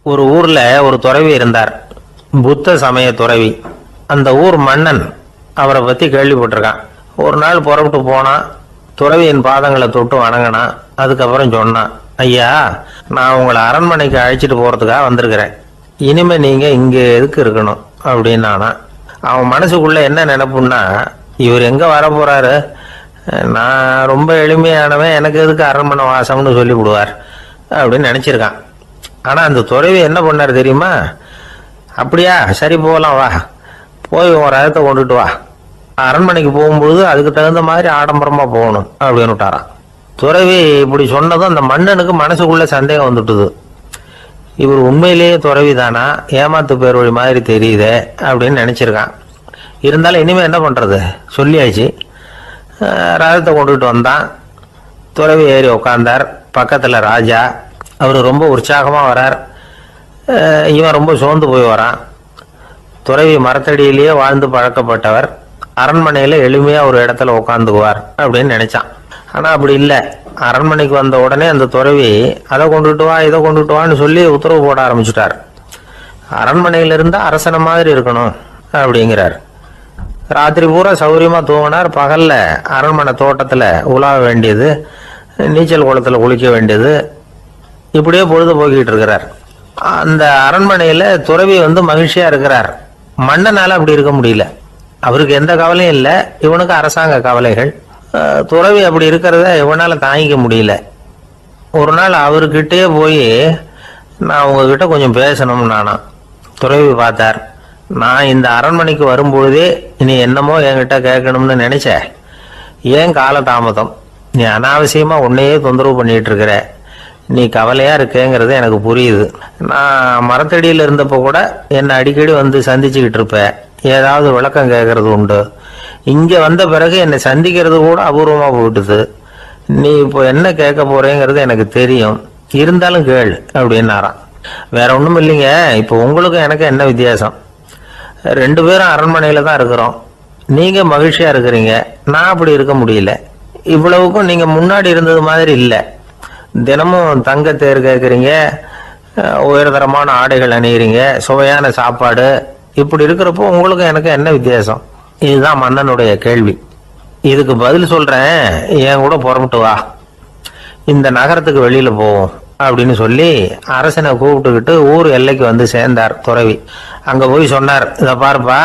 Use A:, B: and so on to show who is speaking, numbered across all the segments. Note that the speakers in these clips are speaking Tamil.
A: ஒரு ஊர்ல ஒரு துறவி இருந்தார், புத்த சமய துறவி. அந்த ஊர் மன்னன் அவரை பத்தி கேள்விப்பட்டிருக்கான். ஒரு நாள் புறப்பட்டு போனான், துறவியின் பாதங்களை தொட்டு வணங்கினான். அதுக்கப்புறம் சொன்னான், ஐயா, நான் உங்களை அரண்மனைக்கு அழைச்சிட்டு போறதுக்காக வந்திருக்கிறேன். இனிமே நீங்க இங்க எதுக்கு இருக்கணும் அப்படின்னானா. அவன் மனசுக்குள்ள என்ன நினைப்புன்னா, இவர் எங்க வர போறாரு, நான் ரொம்ப எளிமையானவன், எனக்கு எதுக்கு அரண்மனை வாசம்னு சொல்லி விடுவார் அப்படின்னு நினைச்சிருக்கான். ஆனா அந்த துறவி என்ன பண்ணார் தெரியுமா? அப்படியா, சரி போகலாம், வா, போய் உன் ரகத்தை கொண்டுட்டு வா, அரண்மனைக்கு போகும்பொழுது அதுக்கு தகுந்த மாதிரி ஆடம்பரமா போகணும் அப்படின்னு விட்டாரான். துறவி இப்படி சொன்னதும் அந்த மன்னனுக்கு மனசுக்குள்ள சந்தேகம் வந்துட்டுது. இவர் உண்மையிலேயே துறவி தானா, ஏமாத்து பேர் வழி மாதிரி தெரியுதே அப்படின்னு நினைச்சிருக்கான். இருந்தாலும் இனிமே என்ன பண்றது, சொல்லியாச்சு. ரதத்தை கொண்டுட்டு வந்தான். துறவி ஏறி உட்கார்ந்தார். பக்கத்துல ராஜா, அவர் ரொம்ப உற்சாகமா வரார். இவன் ரொம்ப சோர்ந்து போய் வரான். துறவி மரத்தடியிலேயே வாழ்ந்து பழக்கப்பட்டவர், அரண்மனையில எளிமையா ஒரு இடத்துல உட்காந்துக்குவார் அப்படின்னு நினைச்சான். ஆனா அப்படி இல்லை. அரண்மனைக்கு வந்த உடனே அந்த துறவி அதை கொண்டுட்டு வா, இதை கொண்டுட்டு வான்னு சொல்லி உத்தரவு போட ஆரம்பிச்சுட்டார். அரண்மனையில இருந்தா அரசனை மாதிரி இருக்கணும் அப்படிங்கிறார். ராத்திரி பூரா சௌரியமா தூங்கினார். பகல்ல அரண்மனை தோட்டத்துல உலாவ வேண்டியது, நீச்சல் குளத்துல குளிக்க வேண்டியது, இப்படியே பொழுது போக்கிட்டு இருக்கிறார். அந்த அரண்மனையில துறவி மகிழ்ச்சியா இருக்கிறார். மன்னனால அப்படி இருக்க முடியல. அவருக்கு எந்த கவலையும் இல்லை, இவனுக்கு அரசாங்க கவலைகள். துறவி அப்படி இருக்கிறத இவனால தாங்கிக்க முடியல. ஒரு நாள் அவர்கிட்டே போய், நான் உங்ககிட்ட கொஞ்சம் பேசணும் நானா. துறவி பார்த்தார். நான் இந்த அரண்மனைக்கு வரும்பொழுதே நீ என்னமோ என்கிட்ட கேட்கணும்னு நினைச்ச, ஏன் காலதாமதம், நீ அனாவசியமா உன்னையே தொந்தரவு பண்ணிட்டு இருக்கிற, நீ கவலையா இருக்கேங்கிறது எனக்கு புரியுது. நான் மரத்தடியில் இருந்தப்போ கூட என்னை அடிக்கடி சந்திச்சுக்கிட்டு இருப்ப, ஏதாவது விளக்கம் கேட்கறது உண்டு. இங்க வந்த பிறகு என்னை சந்திக்கிறது கூட அபூர்வமா போயிட்டுது. நீ இப்போ என்ன கேட்க போறேங்கிறது எனக்கு தெரியும், இருந்தாலும் கேள் அப்படின்னாராம். வேற ஒண்ணும் இல்லைங்க, இப்போ உங்களுக்கும் எனக்கு என்ன வித்தியாசம், 2 பேரும் அரண்மனையில தான் இருக்கிறோம். நீங்க மகிழ்ச்சியா இருக்கிறீங்க, நான் அப்படி இருக்க முடியல. இவ்வளவுக்கும் நீங்க முன்னாடி இருந்தது மாதிரி இல்லை. தினமும் தங்க தேர் கேட்குறீங்க, உயர்தரமான ஆடைகள் அணிகிறீங்க, சுவையான சாப்பாடு. இப்படி இருக்கிறப்போ உங்களுக்கும் எனக்கு என்ன வித்தியாசம்? இதுதான் மன்னனுடைய கேள்வி. இதுக்கு பதில் சொல்றேன், என் கூட புறப்பட்டு வா, இந்த நகரத்துக்கு வெளியில போவோம் அப்படின்னு சொல்லி அரசனை கூப்பிட்டுக்கிட்டு ஊர் எல்லைக்கு சேர்ந்தார் துறவி. அங்க போய் சொன்னார், இத பாருப்பா,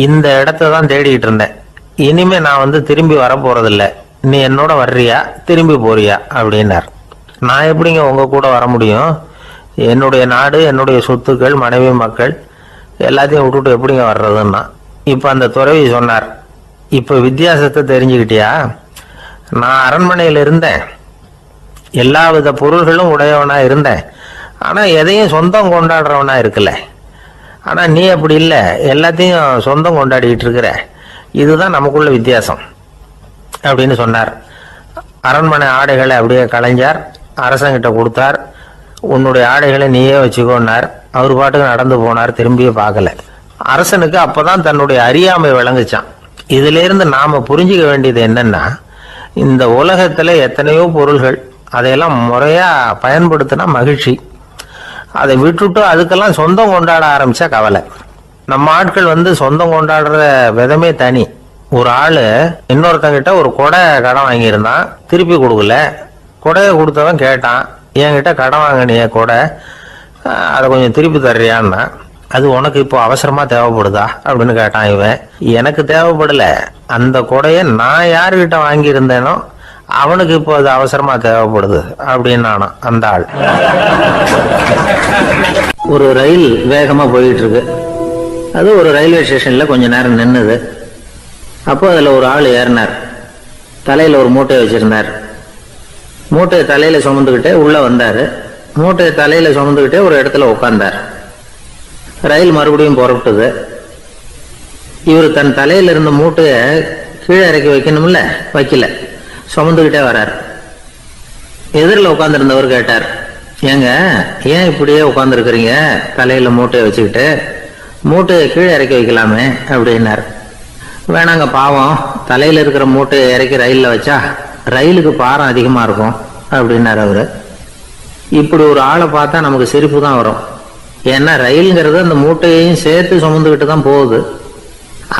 A: இந்த இடத்த தான் தேடிட்டு இருந்தேன். இனிமே நான் திரும்பி வர போறதில்ல. நீ என்னோட வர்றியா, திரும்பி போறியா அப்படின்னார். நான் எப்படிங்க உங்க கூட வர முடியும்? என்னுடைய நாடு, என்னுடைய சொத்துக்கள், மனைவி, மக்கள் எல்லாத்தையும் விட்டுட்டு எப்படிங்க வர்றதுன்னா. இப்ப அந்த துறவி சொன்னார், இப்ப வித்தியாசத்தை தெரிஞ்சுக்கிட்டியா? நான் அரண்மனையில இருந்தேன், எல்லா வித பொருள்களும் உடையவனா இருந்தேன், ஆனா எதையும் சொந்தம் கொண்டாடுறவனா இருக்கல. ஆனா நீ அப்படி இல்லை, எல்லாத்தையும் சொந்தம் கொண்டாடிட்டு இருக்கிற. இதுதான் நமக்குள்ள வித்தியாசம் அப்படின்னு சொன்னார். அரண்மனை ஆடைகளை அப்படியே களைஞ்சார், அரசங்கிட்ட கொடுத்தார். உன்னுடைய ஆடைகளை நீயே வச்சுக்கோன்னார். அவர் பாட்டுக்கு நடந்து போனார், திரும்பியே பார்க்கல. அரசனுக்கு அப்பதான் தன்னுடைய அறியாமை விளங்குச்சான். இதுல இருந்து நாம புரிஞ்சுக்க வேண்டியது என்னன்னா, இந்த உலகத்துல எத்தனையோ பொருள்கள், அதையெல்லாம் முறையா பயன்படுத்தினா மகிழ்ச்சி. அதை விட்டுட்டு அதுக்கெல்லாம் சொந்தம் கொண்டாட ஆரம்பிச்சா கவலை. நம்ம ஆட்கள் சொந்தம் கொண்டாடுற விதமே தனி. ஒரு ஆளு இன்னொருத்தங்கிட்ட ஒரு கொடை கடன் வாங்கியிருந்தான், திருப்பி கொடுக்கல. கொடையை கொடுத்தவன் கேட்டான், என்கிட்ட கடன் வாங்கினிய கொடை, அதை கொஞ்சம் திருப்பி தர்றியான்னா. அது உனக்கு இப்போ அவசரமா தேவைப்படுதா அப்படின்னு கேட்டான் இவன். எனக்கு தேவைப்படல, அந்த கொடையை நான் யாருகிட்ட வாங்கியிருந்தேனோ அவனுக்கு இப்போ அது அவசரமா தேவைப்படுது அப்படின்னு அந்த ஆள். ஒரு ரயில் வேகமா போயிட்டு இருக்கு. அது ஒரு ரயில்வே ஸ்டேஷன்ல கொஞ்ச நேரம் நின்னுது. அப்போ அதுல ஒரு ஆள் ஏறினார். தலையில ஒரு மூட்டையை வச்சிருந்தார். மூட்டையை தலையில சுமந்துக்கிட்டே உள்ள வந்தாரு. மூட்டையை தலையில சுமந்துக்கிட்டே ஒரு இடத்துல உட்கார்ந்தார். ரயில் மறுபடியும் புறப்பட்டது. இவர் தன் தலையில இருந்த மூட்டையை கீழே இறக்கி வைக்கணும்ல, வைக்கல, சுமந்துக்கிட்டே வர்றார். எதிரில் உட்கார்ந்துருந்தவர் கேட்டார், ஏங்க ஏன் இப்படியே உட்கார்ந்துருக்கிறீங்க, தலையில மூட்டையை வச்சுக்கிட்டு, மூட்டையை கீழே இறக்கி வைக்கலாமே அப்படின்னார். வேணாங்க, பாவம், தலையில இருக்கிற மூட்டையை இறக்கி ரயில்ல வச்சா ரயிலுக்கு பாரம் அதிகமா இருக்கும் அப்படின்னாரு அவரு. இப்படி ஒரு ஆளை பார்த்தா நமக்கு சிரிப்பு தான் வரும். ஏன்னா ரயிலுங்கிறது அந்த மூட்டையையும் சேர்த்து சுமந்துக்கிட்டு தான் போகுது.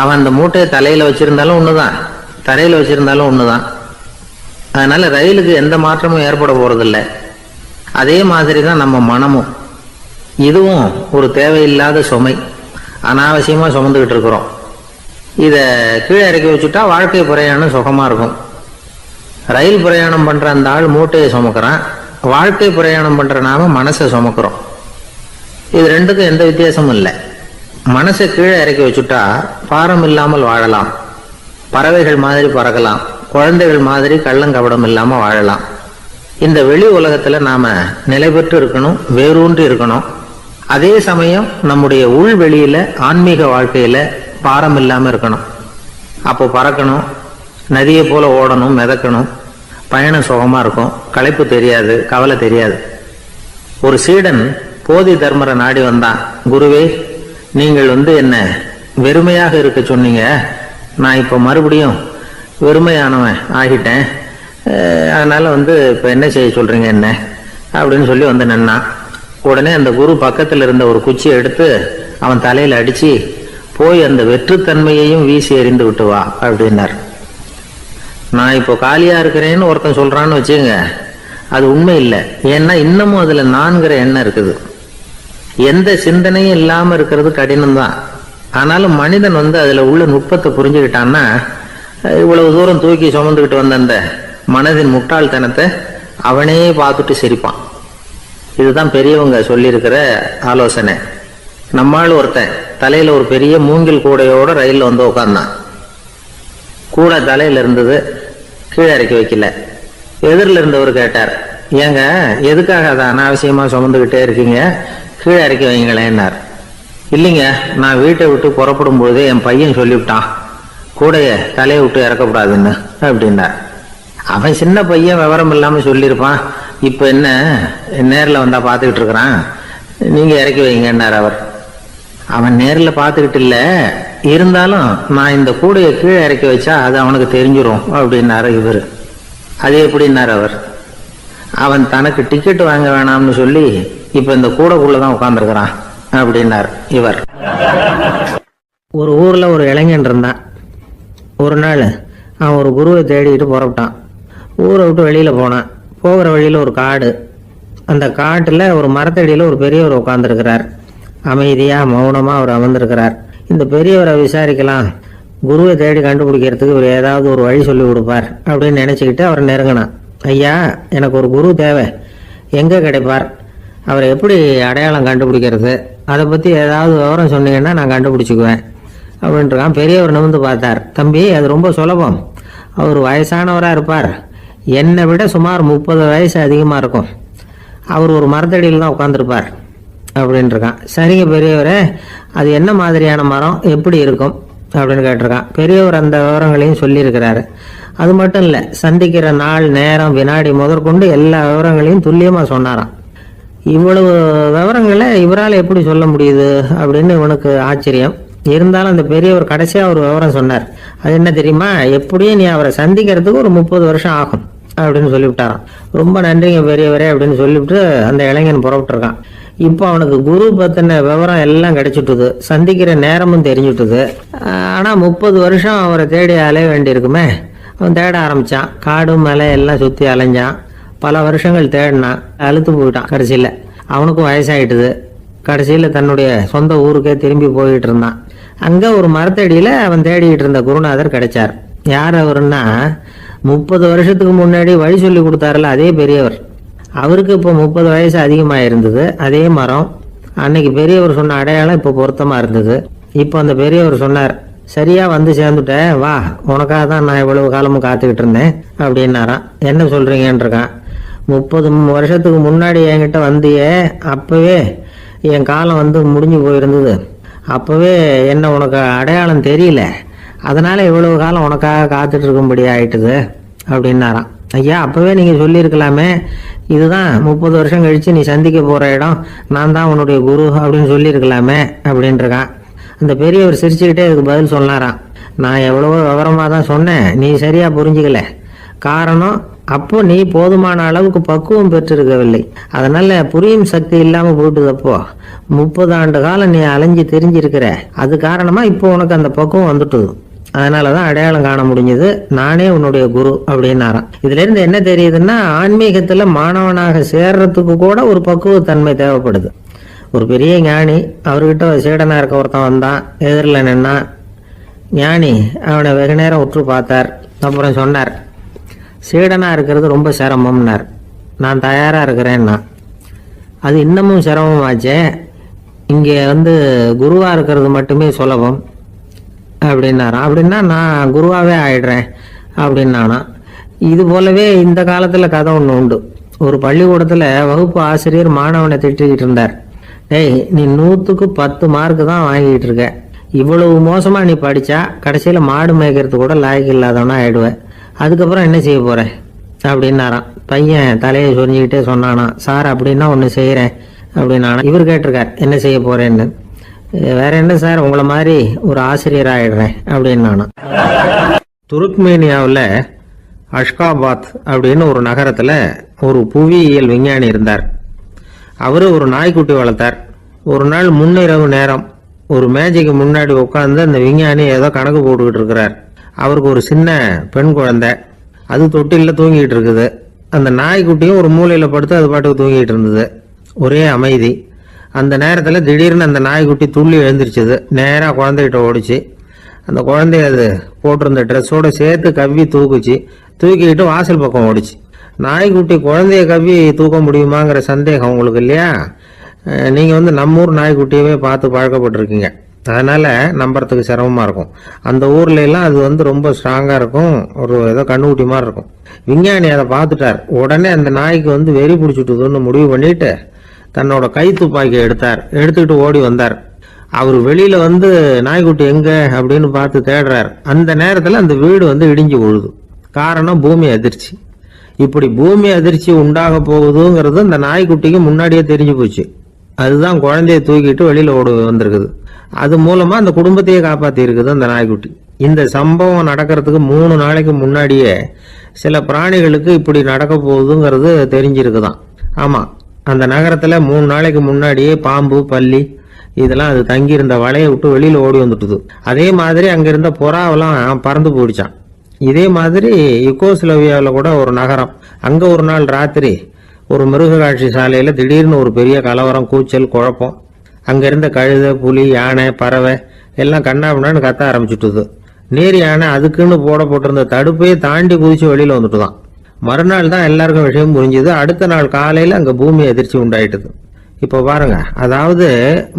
A: அவன் அந்த மூட்டையை தலையில வச்சிருந்தாலும் ஒண்ணுதான், தரையில வச்சிருந்தாலும் ஒண்ணுதான். அதனால ரயிலுக்கு எந்த மாற்றமும் ஏற்பட போறதில்லை. அதே மாதிரி தான் நம்ம மனமும். இதுவும் ஒரு தேவையில்லாத சுமை, அனாவசியமா சுமந்துக்கிட்டு இருக்கிறோம். இத கீழே இறக்கி வச்சுட்டா வாழ்க்கை பிரயாணம் சுகமா இருக்கும். ரயில் பிரயாணம் பண்ற அந்த ஆள் மூட்டையை சுமக்கிறான், வாழ்க்கை பிரயாணம் பண்ற நாம மனசை சுமக்கிறோம். இது ரெண்டுக்கும் எந்த வித்தியாசமும் இல்லை. மனசை கீழே இறக்கி வச்சுட்டா பாரம் இல்லாமல் வாழலாம், பறவைகள் மாதிரி பறக்கலாம், குழந்தைகள் மாதிரி கள்ளங்கபடம் இல்லாம வாழலாம். இந்த வெளி உலகத்துல நாம நிலை பெற்று இருக்கணும், வேரூன்றி இருக்கணும். அதே சமயம் நம்முடைய உள் வெளியில ஆன்மீக வாழ்க்கையில பாரம் இல்லாம இருக்கணும். அப்போ பறக்கணும், நதியை போல ஓடணும், மிதக்கணும். பயணம் சுகமா இருக்கும், களைப்பு தெரியாது, கவலை தெரியாது. ஒரு சீடன் போதி தர்மரை நாடி வந்தான். குருவே, நீங்கள் என்ன வெறுமையாக இருக்க சொன்னீங்க, நான் இப்ப மறுபடியும் வெறுமையானவன் ஆகிட்டேன், அதனால இப்ப என்ன செய்ய சொல்றீங்க என்ன அப்படின்னு சொல்லி நின்னான். உடனே அந்த குரு பக்கத்துல இருந்த ஒரு குச்சியை எடுத்து அவன் தலையில அடிச்சு, போய் அந்த வெற்றுத்தன்மையையும் வீசி எறிந்து விட்டு வா அப்படின்னார். நான் இப்போ காலியா இருக்கிறேன்னு ஒருத்தன் சொல்றான்னு வச்சுங்க, அது உண்மை இல்லை. ஏன்னா இன்னமும் அதுல நான்கிற எண்ணம் இருக்குது. எந்த சிந்தனையும் இல்லாம இருக்கிறது கடினம்தான். ஆனாலும் மனிதன் அதுல உள்ள நுட்பத்தை புரிஞ்சுக்கிட்டான்னா இவ்வளவு தூரம் தூக்கி சுமந்துக்கிட்டு வந்த அந்த மனதின் முட்டாள்தனத்தை அவனே பார்த்துட்டு சிரிப்பான். இதுதான் பெரியவங்க சொல்லியிருக்கிற ஆலோசனை. நம்மால் ஒருத்தன் தலையில ஒரு பெரிய மூங்கில் கூடையோட ரயில்ல உட்கார்ந்தான். கூடை தலையில இருந்தது, கீழே இறக்கி வைக்கல. எதிரில் இருந்தவர் கேட்டார், ஏங்க எதுக்காக அதை அனாவசியமா சுமந்துக்கிட்டே இருக்கீங்க, கீழே இறக்கி வைங்களேன்னார். இல்லைங்க, நான் வீட்டை விட்டு புறப்படும் பொழுதே என் பையன் சொல்லிவிட்டான், கூடைய தலையை விட்டு இறக்கப்படாதுன்னு அப்படின்னார். அவன் சின்ன பையன், விவரம் இல்லாம சொல்லியிருப்பான். இப்ப என்ன நேரில் வந்தா பார்த்துக்கிட்டு இருக்கிறான், நீங்க இறக்கி வைங்கன்னார் அவர். அவன் நேரில் பார்த்துக்கிட்டு இல்ல, இருந்தாலும் நான் இந்த கூடையை கீழே இறக்கி வச்சா அது அவனுக்கு தெரிஞ்சிடும் அப்படின்னாரு இவர். அது எப்படின்னாரு அவர். அவன் தனக்கு டிக்கெட் வாங்க வேணாம்னு சொல்லி இப்ப இந்த கூடைக்குள்ளதான் உட்கார்ந்துருக்கிறான் அப்படின்னார் இவர். ஒரு ஊர்ல ஒரு இளைஞன் இருந்தான். ஒரு நாள் அவன் ஒரு குருவை தேடிட்டு புறப்பட்டான். ஊரை விட்டு வெளியில போனான். போகிற வழியில ஒரு காடு. அந்த காட்டுல ஒரு மரத்தடியில ஒரு பெரியவர் உட்கார்ந்துருக்கிறார். அமைதியா மௌனமா அவர் அமர்ந்திருக்கிறார். இந்த பெரியவரை விசாரிக்கலாம், குருவை தேடி கண்டுபிடிக்கிறதுக்கு இவர் ஏதாவது ஒரு வழி சொல்லி கொடுப்பார் அப்படின்னு நினைச்சுக்கிட்டு அவரை நெருங்கினான். ஐயா, எனக்கு ஒரு குரு தேவை, எங்க கிடைப்பார், அவரை எப்படி அடையாளம் கண்டுபிடிக்கிறது, அதை பத்தி ஏதாவது விவரம் சொன்னீங்கன்னா நான் கண்டுபிடிச்சுக்குவேன் அப்படின்ட்டுருக்கான். பெரியவர் நிமிர்ந்து பார்த்தார். தம்பி, அது ரொம்ப சுலபம். அவர் வயசானவரா இருப்பார், என்னை விட சுமார் 30 வயசு அதிகமா இருக்கும். அவர் ஒரு மரத்தடியில் தான் உட்காந்துருப்பார் அப்படின்ட்டுருக்கான். சரிங்க பெரியவரே, அது என்ன மாதிரியான மரம், எப்படி இருக்கும் அப்படின்னு கேட்டிருக்கான். பெரியவர் அந்த விவரங்களையும் சொல்லியிருக்கிறாரு. அது மட்டும் இல்லை, சந்திக்கிற நாள், நேரம், வினாடி முதற்கொண்டு எல்லா விவரங்களையும் துல்லியமாக சொன்னாராம். இவ்வளவு விவரங்களை இவரால் எப்படி சொல்ல முடியுது அப்படின்னு இவனுக்கு ஆச்சரியம். இருந்தாலும் அந்த பெரியவர் கடைசியாக ஒரு விவரம் சொன்னார். அது என்ன தெரியுமா, எப்படியும் நீ அவரை சந்திக்கிறதுக்கு ஒரு 30 வருஷம் ஆகும் அப்படின்னு சொல்லிவிட்டாராம். ரொம்ப நன்றிங்க பெரியவரே அப்படின்னு சொல்லிவிட்டு அந்த இளைஞன் புறப்பட்டுருக்கான். இப்போ அவனுக்கு குரு பத்தின விவரம் எல்லாம் கிடைச்சிட்டுது, சந்திக்கிற நேரமும் தெரிஞ்சுட்டுது. ஆனா 30 வருஷம் அவரை தேடி அலைய வேண்டியிருக்குமே. அவன் தேட ஆரம்பிச்சான். காடு மலை எல்லாம் சுத்தி அலைஞ்சான். பல வருஷங்கள் தேடினான், அழுத்து போயிட்டான். கடைசியில அவனுக்கும் வயசாயிட்டுது. கடைசியில தன்னுடைய சொந்த ஊருக்கே திரும்பி போயிட்டு இருந்தான். அங்க ஒரு மரத்தடியில அவன் தேடிட்டு இருந்த குருநாதர் கிடைச்சார். யார் அவருன்னா, 30 வருஷத்துக்கு முன்னாடி வழி சொல்லி கொடுத்தாருல அதே பெரியவர். அவருக்கு இப்போ 30 வயசு அதிகமாக இருந்தது. அதே மரம், அன்னைக்கு பெரியவர் சொன்ன அடையாளம் இப்போ பொருத்தமாக இருந்தது. இப்போ அந்த பெரியவர் சொன்னார், சரியா வந்து சேர்ந்துட்டேன், வா, உனக்காக தான் நான் இவ்வளவு காலமும் காத்துக்கிட்டு இருந்தேன் அப்படின்னாராம். என்ன சொல்றீங்கன்றிருக்கான். 30 வருஷத்துக்கு முன்னாடி என்கிட்ட வந்தியே, அப்பவே என் காலம் முடிஞ்சு போயிருந்தது. அப்பவே என்ன உனக்கு அடையாளம் தெரியல, அதனால இவ்வளவு காலம் உனக்காக காத்துட்டு இருக்கும்படி ஆயிட்டுது அப்படின்னாராம். ஐயா, அப்பவே நீங்க சொல்லியிருக்கலாமே, இதுதான் 30 வருஷம் கழிச்சு நீ சந்திக்க போற இடம், நான் தான் உன்னுடைய குரு அப்படின்னு சொல்லியிருக்கலாமே அப்படின்ட்டுருக்கான். அந்த பெரியவர் சிரிச்சுக்கிட்டே இதுக்கு பதில் சொன்னாராம். நான் எவ்வளவோ விவரமா தான் சொன்னேன், நீ சரியா புரிஞ்சுக்கல. காரணம், அப்போ நீ போதுமான அளவுக்கு பக்குவம் பெற்றிருக்கவில்லை. அதனால புரியும் சக்தி இல்லாம போயிட்டுதப்போ 30 ஆண்டு காலம் நீ அலைஞ்சு தெரிஞ்சிருக்கிற. அது காரணமா இப்போ உனக்கு அந்த பக்குவம் வந்துட்டுது. அதனாலதான் அடையாளம் காண முடிஞ்சது. நானே உன்னுடைய குரு அப்படின்னாராம். இதுல இருந்து என்ன தெரியுதுன்னா, ஆன்மீகத்துல மாணவனாக சேர்றதுக்கு கூட ஒரு பக்குவத்தன்மை தேவைப்படுது. ஒரு பெரிய ஞானி, அவர்கிட்ட சீடனா இருக்க ஒருத்தன் வந்தான், எதிரில் நின்னான். ஞானி அவனை வெகு நேரம் உற்று பார்த்தார். அப்புறம் சொன்னார், சீடனா இருக்கிறது ரொம்ப சிரமம்னார். நான் தயாரா இருக்கிறேன்னா. அது இன்னமும் சிரமமாச்சே, இங்கே குருவா இருக்கிறது மட்டுமே சுலபம் அப்படின்னாராம். அப்படின்னா நான் குருவாவே ஆயிடுறேன் அப்படின்னானா. இது போலவே இந்த காலத்துல கதை ஒன்று உண்டு. ஒரு பள்ளிக்கூடத்துல வகுப்பு ஆசிரியர் மாணவனை திட்டிக்கிட்டு இருந்தார். டேய், நீ 100க்கு 10 மார்க்கு தான் வாங்கிட்டு இருக்க. இவ்வளவு மோசமா நீ படிச்சா கடைசியில மாடு மேய்க்கிறது கூட லாய்க்கு இல்லாதவனா ஆயிடுவேன். அதுக்கப்புறம் என்ன செய்ய போற அப்படின்னாராம். பையன் தலையை சொரிஞ்சுக்கிட்டே சொன்னானா, சார் அப்படின்னா ஒன்று செய்யறேன் அப்படின்னானா. இவர் கேட்டிருக்கார், என்ன செய்ய போறேன்னு. வேற என்ன சார், உங்களை மாதிரி ஒரு ஆசிரியர் ஆயிடுறேன் அப்படின்னானா. துருக்மேனியாவில் அஷ்காபாத் அப்படின்னு ஒரு நகரத்துல ஒரு புவியியல் விஞ்ஞானி இருந்தார். அவரு ஒரு நாய்க்குட்டி வளர்த்தார். ஒரு நாள் முன்னிரவு நேரம் ஒரு மேஜைக்கு முன்னாடி உட்காந்து அந்த விஞ்ஞானி ஏதோ கணக்கு போட்டுக்கிட்டு இருக்கிறார். அவருக்கு ஒரு சின்ன பெண் குழந்தை, அது தொட்டில தூங்கிட்டு இருக்குது. அந்த நாய்க்குட்டியும் ஒரு மூலையில படுத்து அது பாட்டுக்கு தூங்கிட்டு இருந்தது. ஒரே அமைதி. அந்த நேரத்தில் திடீர்னு அந்த நாய்க்குட்டி துள்ளி எழுந்திரிச்சது. நேராக குழந்தைகிட்ட ஓடிச்சு. அந்த குழந்தைய அது போட்டிருந்த ட்ரெஸ்ஸோட சேர்த்து கவ்வி தூக்குச்சு. தூக்கிக்கிட்டு வாசல் பக்கம் ஓடிச்சு. நாய்க்குட்டி குழந்தைய கவ்வி தூக்க முடியுமாங்கிற சந்தேகம் உங்களுக்கு இல்லையா? நீங்கள் நம்மூர் நாய்க்குட்டியவே பார்த்து பழக்கப்பட்டிருக்கீங்க. அதனால நம்புறதுக்கு சிரமமா இருக்கும். அந்த ஊர்ல எல்லாம் அது ரொம்ப ஸ்ட்ராங்கா இருக்கும். ஒரு ஏதோ கண்ணுக்குட்டி மாதிரி இருக்கும். விஞ்ஞானி அதை பார்த்துட்டார். உடனே அந்த நாய்க்கு வெறி பிடிச்சிட்டுதுன்னு முடிவு பண்ணிட்டு தன்னோட கை துப்பாக்கி எடுத்துக்கிட்டு ஓடி வந்தார். அவர் வெளியில நாய்க்குட்டி எங்க அப்படின்னு பார்த்து தேடுறார். அந்த நேரத்துல அந்த வீடு இடிஞ்சு விழுது. காரணம் பூமி அதிர்ச்சி. இப்படி பூமி அதிர்ச்சி உண்டாக போகுதுங்கிறது அந்த நாய்க்குட்டிக்கு முன்னாடியே தெரிஞ்சு போச்சு. அதுதான் குழந்தைய தூக்கிட்டு வெளியில ஓடி வந்திருக்குது. அது மூலமா அந்த குடும்பத்தையே காப்பாத்தி இருக்குது அந்த நாய்க்குட்டி. இந்த சம்பவம் நடக்கிறதுக்கு 3 நாளைக்கு முன்னாடியே சில பிராணிகளுக்கு இப்படி நடக்க போகுதுங்கிறது தெரிஞ்சிருக்குதான். ஆமா, அந்த நகரத்துல 3 நாளைக்கு முன்னாடியே பாம்பு, பல்லி இதெல்லாம் அது தங்கியிருந்த வலையை விட்டு வெளியில ஓடி வந்துட்டுது. அதே மாதிரி அங்கிருந்த புறாவெல்லாம் பறந்து போயிடுச்சான். இதே மாதிரி யுகோஸ்லோவியாவில் கூட ஒரு நகரம், அங்க ஒரு நாள் ராத்திரி ஒரு மிருக காட்சி சாலையில திடீர்னு ஒரு பெரிய கலவரம், கூச்சல், குழப்பம். அங்க இருந்த கழுதை, புலி, யானை, பறவை எல்லாம் கண்ணாபின்னான்னு கத்த ஆரம்பிச்சுட்டுது. நேர் யானை அதுக்குன்னு போட்டிருந்த தடுப்பையே தாண்டி குதிச்சு வெளியில வந்துட்டுதான். மறுநாள் தான் எல்லாருக்கும் விஷயம் புரிஞ்சுது. அடுத்த நாள் காலையில அங்க பூமி அதிர்ச்சி உண்டாயிட்டுது. இப்ப பாருங்க, அதாவது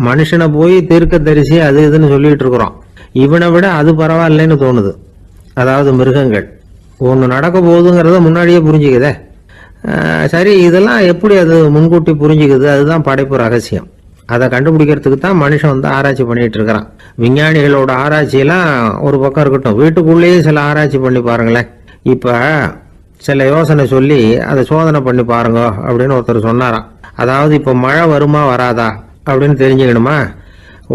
A: மனுஷனை போய் தீர்க்க தரிசி அது இதுன்னு சொல்லிட்டு இருக்கிறோம். இவனை விட அது பரவாயில்லைன்னு தோணுது. அதாவது மிருகங்கள் ஒன்று நடக்க போகுதுங்கிறத முன்னாடியே புரிஞ்சுக்குதே. சரி, இதெல்லாம் எப்படி அது முன்கூட்டி புரிஞ்சுக்குது? அதுதான் படைப்பு ரகசியம். அதை கண்டுபிடிக்கிறதுக்கு தான் மனுஷன் ஆராய்ச்சி பண்ணிட்டு இருக்கிறான். விஞ்ஞானிகளோட ஆராய்ச்சியெல்லாம் ஒரு பக்கம் இருக்கட்டும், வீட்டுக்குள்ளேயே சில ஆராய்ச்சி பண்ணி பாருங்களேன். இப்ப சில யோசனை சொல்லி அதை சோதனை பண்ணி பாருங்க அப்படின்னு ஒருத்தர் சொன்னாராம். அதாவது இப்ப மழை வருமா வராதா அப்படின்னு தெரிஞ்சுக்கணுமா,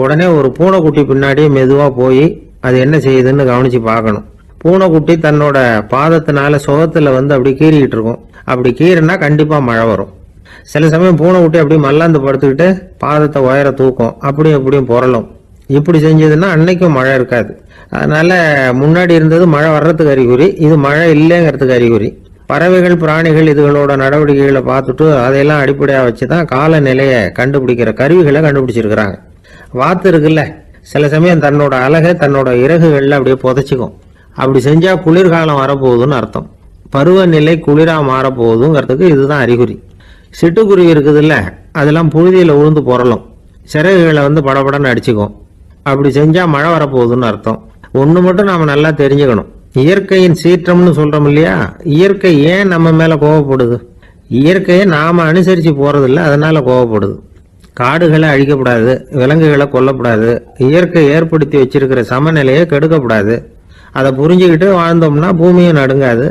A: உடனே ஒரு பூனைக்குட்டி பின்னாடியே மெதுவா போய் அது என்ன செய்யுதுன்னு கவனிச்சு பார்க்கணும். பூனைக்குட்டி தன்னோட பாதத்தினால சுகத்துல அப்படி கீறிக்கிட்டு இருக்கும். அப்படி கீறினா கண்டிப்பா மழை வரும். சில சமயம் பூனைக்குட்டி அப்படி மல்லாந்து படுத்துக்கிட்டு பாதத்தை உயர தூக்கும், அப்படியும் எப்படியும் புரளும். இப்படி செஞ்சதுன்னா அன்னைக்கும் மழை இருக்காது. அதனால முன்னாடி இருந்தது மழை வர்றதுக்கு அறிகுறி, இது மழை இல்லைங்கிறதுக்கு அறிகுறி. பறவைகள், பிராணிகள் இதுகளோட நடவடிக்கைகளை பார்த்துட்டு அதையெல்லாம் அடிப்படையாக வச்சுதான் காலநிலையை கண்டுபிடிக்கிற கருவிகளை கண்டுபிடிச்சிருக்கிறாங்க. வாத்து இருக்குல்ல, சில சமயம் தன்னோட அழகை தன்னோட இறகுகள்ல அப்படியே புதைச்சிக்கும். அப்படி செஞ்சா குளிர்காலம் வரப்போகுதுன்னு அர்த்தம். பருவநிலை குளிரா மாறப்போகுதுங்கிறதுக்கு இதுதான் அறிகுறி. சிட்டுக்குருவி இருக்குதுல்ல, அதெல்லாம் புழுதியில உழுந்து புரளும், சிறகுகளை படபடன்னு அடிச்சுக்கும். அப்படி செஞ்சா மழை வரப்போகுதுன்னு அர்த்தம். ஒண்ணு மட்டும் நாம நல்லா தெரிஞ்சுக்கணும், இயற்கையின் சீற்றம்னு சொல்றோம் இல்லையா, இயற்கை ஏன் நம்ம மேல கோவப்படுது? இயற்கையை நாம அனுசரிச்சு போறதில்ல, அதனால கோவப்படுது. காடுகளை அழிக்கப்படாது, விலங்குகளை கொல்லப்படாது, இயற்கை ஏற்படுத்தி வச்சிருக்கிற சமநிலையை கெடுக்கப்படாது. அதை புரிஞ்சுக்கிட்டு வாழ்ந்தோம்னா பூமியும் நடுங்காது,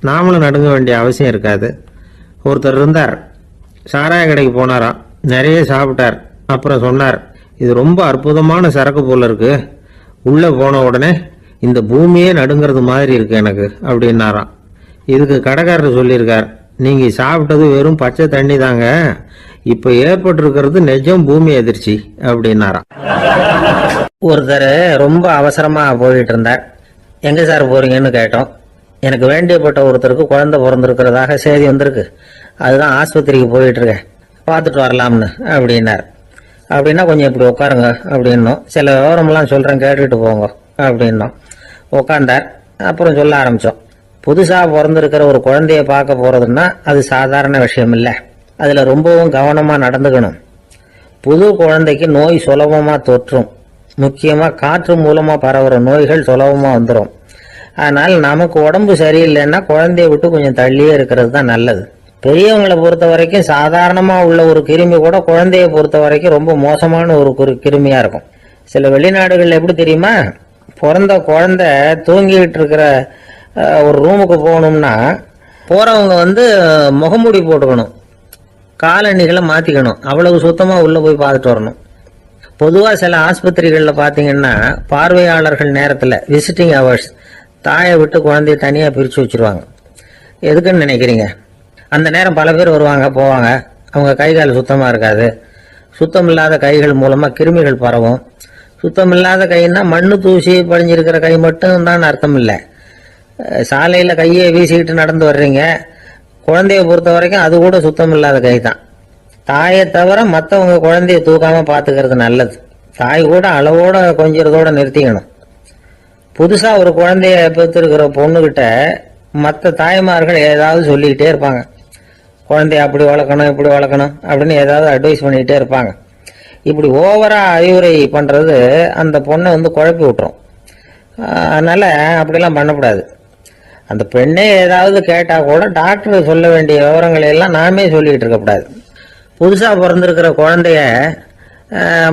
A: நாமளும் நடுங்க வேண்டிய அவசியம் இருக்காது. ஒருத்தர் இருந்தார், சாராய கடைக்கு போனாராம், நிறைய சாப்பிட்டார். அப்புறம் சொன்னார், இது ரொம்ப அற்புதமான சரக்கு போல இருக்கு, உள்ள போன உடனே இந்த பூமியே நடுங்கிறது மாதிரி இருக்கு எனக்கு அப்படின்னாராம். இதுக்கு கடைக்காரர் சொல்லியிருக்கார், நீங்க சாப்பிட்டது வெறும் பச்சை தண்ணி தாங்க, இப்ப ஏற்பட்டிருக்கிறது நிஜம் பூமி அதிர்ச்சி அப்படின்னாராம். ஒருத்தர் ரொம்ப அவசரமா போயிட்டு இருந்தார். எங்க சார் போறீங்கன்னு கேட்டோம். எனக்கு வேண்டியப்பட்ட ஒருத்தருக்கு குழந்தை பிறந்திருக்கிறதாக செய்தி வந்திருக்கு, அதுதான் ஆஸ்பத்திரிக்கு போயிட்டு இருக்கேன், பார்த்துட்டு வரலாம்னு அப்படின்னார். அப்படின்னா கொஞ்சம் இப்படி உட்காருங்க அப்படின்னோம். சில விவரம்லாம் சொல்றேன், கேட்டுட்டு போங்க அப்படின்னோம். உட்காந்தார். அப்புறம் சொல்ல ஆரம்பிச்சோம். புதுசா பிறந்திருக்கிற ஒரு குழந்தைய பார்க்க போறதுன்னா அது சாதாரண விஷயம் இல்லை, அதுல ரொம்பவும் கவனமா நடந்துக்கணும். புது குழந்தைக்கு நோய் சுலபமா தொற்றும், முக்கியமா காற்று மூலமா பரவுற நோய்கள் சுலபமா வந்துடும். அதனால நமக்கு உடம்பு சரியில்லைன்னா குழந்தைய விட்டு கொஞ்சம் தள்ளியே இருக்கிறது தான் நல்லது. பெரியவங்களை பொறுத்த வரைக்கும் சாதாரணமா உள்ள ஒரு கிருமி கூட குழந்தைய பொறுத்த வரைக்கும் ரொம்ப மோசமான ஒரு கிருமியா இருக்கும். சில வெளிநாடுகள்ல எப்படி தெரியுமா, பிறந்த குழந்தை தூங்கிட்டு இருக்கிற ஒரு ரூமுக்கு போகணும்னா போறவங்க முகமூடி போட்டுக்கணும், காலணிகளை மாத்திக்கணும், அவ்வளவு சுத்தமா உள்ள போய் பார்த்துட்டு வரணும். பொதுவா சில ஆஸ்பத்திரிகள்ல பாத்தீங்கன்னா பார்வையாளர்கள் நேரத்துல விசிட்டிங் ஹவர்ஸ் தாயை விட்டு குழந்தைய தனியா பிரிச்சு வச்சிருவாங்க. எதுக்குன்னு நினைக்கிறீங்க? அந்த நேரம் பல பேர் வருவாங்க போவாங்க, அவங்க கை கால் சுத்தமா இருக்காது. சுத்தம் இல்லாத கைகள் மூலமா கிருமிகள் பரவும். சுத்தம் இல்லாத கைன்னா மண்ணு தூசி படிஞ்சிருக்கிற கை மட்டும் தான் அர்த்தம் இல்லை. சாலையில கையை வீசிக்கிட்டு நடந்து வர்றீங்க, குழந்தைய பொறுத்த வரைக்கும் அது கூட சுத்தம் இல்லாத கை தான். தாயை தவிர மற்றவங்க குழந்தைய தூக்காம பாத்துக்கிறது நல்லது. தாய் கூட அளவோட கொஞ்சிறதோட நிறுத்திக்கணும். புதுசா ஒரு குழந்தைய பெற்றிருக்கிற பொண்ணுகிட்ட மற்ற தாய்மார்கள் ஏதாவது சொல்லிக்கிட்டே இருப்பாங்க. குழந்தைய அப்படி வளர்க்கணும் இப்படி வளர்க்கணும் அப்படின்னு ஏதாவது அட்வைஸ் பண்ணிக்கிட்டே இருப்பாங்க. இப்படி ஓவரா அறிவுரை பண்றது அந்த பொண்ணை குழப்பி விட்டுரும். அதனால அப்படிலாம் பண்ணக்கூடாது. அந்த பெண்ணே ஏதாவது கேட்டா கூட டாக்டர் சொல்ல வேண்டிய விவரங்களை எல்லாம் நாமே சொல்லிக்கிட்டு இருக்கக்கூடாது. புதுசா பிறந்திருக்கிற குழந்தைய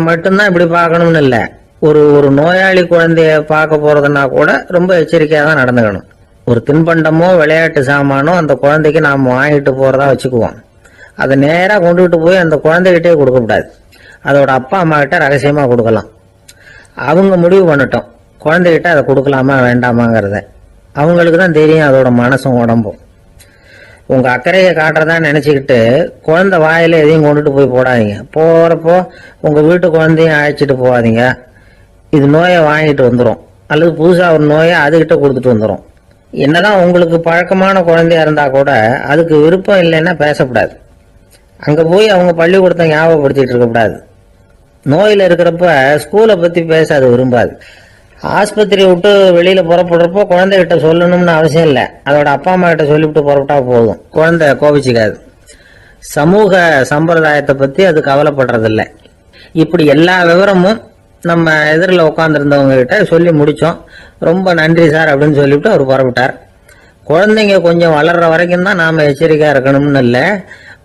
A: மட்டும்தான் இப்படி பார்க்கணும்னு இல்லை, ஒரு நோயாளி குழந்தைய பார்க்க போறதுன்னா கூட ரொம்ப எச்சரிக்கையா தான் நடந்துக்கணும். ஒரு தின்பண்டமோ விளையாட்டு சாமானோ அந்த குழந்தைக்கு நாம் வாங்கிட்டு போறதா வச்சுக்குவோம். அதை நேராக கொண்டுகிட்டு போய் அந்த குழந்தைகிட்டே கொடுக்கக்கூடாது. அதோட அப்பா அம்மா கிட்ட ரகசியமா கொடுக்கலாம். அவங்க முடிவு பண்ணட்டும் குழந்தைகிட்ட அதை கொடுக்கலாமா வேண்டாமாங்கிறத. அவங்களுக்கு தான் தெரியும் அதோட மனசும் உடம்பும். உங்க அக்கறையை காட்டுறதா நினைச்சுக்கிட்டு குழந்தை வாயில எதையும் கொண்டுட்டு போய் போடாதீங்க. போறப்போ உங்க வீட்டு குழந்தையும் அழைச்சிட்டு போகாதீங்க. இது நோயை வாங்கிட்டு வந்துடும், அல்லது புதுசா ஒரு நோயை அதுகிட்ட கொடுத்துட்டு வந்துடும். என்னதான் உங்களுக்கு பழக்கமான குழந்தையா இருந்தா கூட அதுக்கு விருப்பம் இல்லைன்னா பேசக்கூடாது. அங்க போய் அவங்க பள்ளிக்கூடத்தை ஞாபகப்படுத்திட்டு இருக்கக்கூடாது. நோயில இருக்கிறப்ப ஸ்கூலை பத்தி பேச அது விரும்பாது. ஆஸ்பத்திரியை விட்டு வெளியில புறப்படுறப்போ குழந்தைகிட்ட சொல்லணும்னு அவசியம் இல்லை, அதோட அப்பா அம்மா கிட்ட சொல்லிவிட்டு புறப்பட்டா போதும், குழந்தை கோபிச்சுக்காது. சமூக சம்பிரதாயத்தை பத்தி அது கவலைப்படுறதில்ல. இப்படி எல்லா விவரமும் நம்ம எதிரில் உட்காந்துருந்தவங்க கிட்ட சொல்லி முடிச்சோம். ரொம்ப நன்றி சார் அப்படின்னு சொல்லிவிட்டு அவர் புறப்பட்டார். குழந்தைங்க கொஞ்சம் வளர்ற வரைக்கும் தான் நாம எச்சரிக்கையா இருக்கணும்னு இல்லை,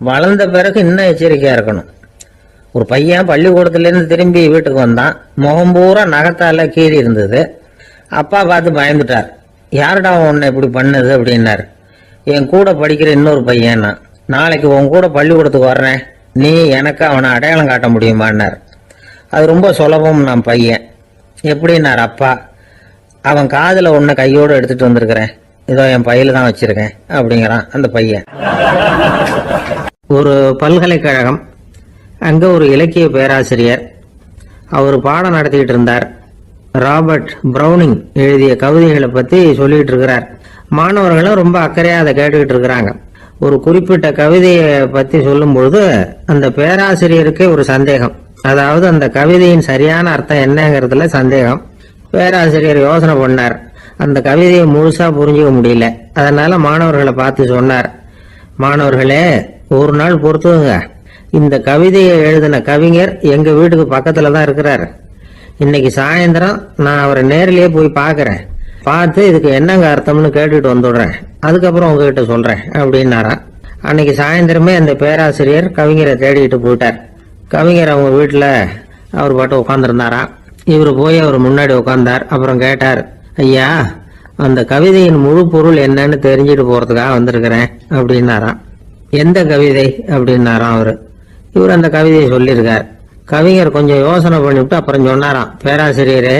A: வளர்ந்த பிறகு இன்னும் எச்சரிக்கையா இருக்கணும். ஒரு பையன் பள்ளிக்கூடத்துலேருந்து திரும்பி வீட்டுக்கு வந்தான். முகம் பூரா நகத்தால கீறி இருந்தது. அப்பா பார்த்து பயந்துட்டார். யாருடா உன்னை இப்படி பண்ணது அப்படின்னாரு. என் கூட படிக்கிற இன்னொரு பையன். நாளைக்கு உன் கூட பள்ளிக்கூடத்துக்கு வர்றேன், நீ எனக்கு அவனை அடையாளம் காட்ட முடியுமான்னார். அது ரொம்ப சுலபம் நான் பையன். எப்படின்னார் அப்பா. அவன் காதில் ஒன்று கையோடு எடுத்துட்டு வந்திருக்கிறேன், இதோ என் பையில தான் வச்சிருக்கேன் அப்படிங்கிறான் அந்த பையன். ஒரு பல்கலைக்கழகம், அங்க ஒரு இலக்கிய பேராசிரியர், அவர் பாடம் நடத்திக்கிட்டு இருந்தார். ராபர்ட் பிரவுனிங் எழுதிய கவிதைகளை பத்தி சொல்லிட்டு இருக்கிறார். மாணவர்களும் ரொம்ப அக்கறையா அதை கேட்டுக்கிட்டு இருக்கிறாங்க. ஒரு குறிப்பிட்ட கவிதையை பத்தி சொல்லும் பொழுது அந்த பேராசிரியருக்கே ஒரு சந்தேகம், அதாவது அந்த கவிதையின் சரியான அர்த்தம் என்னங்கிறதுல சந்தேகம். பேராசிரியர் யோசனை பண்ணார். அந்த கவிதையை முழுசா புரிஞ்சுக்க முடியல. அதனால மாணவர்களை பார்த்து சொன்னார், மாணவர்களே ஒரு நாள் பொறுத்துங்க, இந்த கவிதையை எழுதின கவிஞர் எங்க வீட்டுக்கு பக்கத்துல தான் இருக்கிறாரு. இன்னைக்கு சாயந்தரம் நான் அவரை நேரிலேயே போய் பாக்குறேன், பார்த்து இதுக்கு என்னங்க அர்த்தம்னு கேட்டுட்டு வந்துடுறேன், அதுக்கப்புறம் உங்ககிட்ட சொல்றேன் அப்படின்னாராம். அன்னைக்கு சாயந்தரமே அந்த பேராசிரியர் கவிஞரை தேடிட்டு போயிட்டார். கவிஞர் அவங்க வீட்டுல அவர் பாட்டு உட்காந்துருந்தாராம். இவர் போய் அவர் முன்னாடி உட்கார்ந்தார். அப்புறம் கேட்டார், ஐயா அந்த கவிதையின் முழு பொருள் என்னன்னு தெரிஞ்சுட்டு போறதுக்காக வந்திருக்கிறேன் அப்படின்னாராம். எந்த கவிதை அப்படின்னாராம் அவரு. இவர் அந்த கவிதையை சொல்லியிருக்கார். கவிஞர் கொஞ்சம் யோசனை பண்ணிவிட்டு அப்புறம் சொன்னாராம், பேராசிரியரே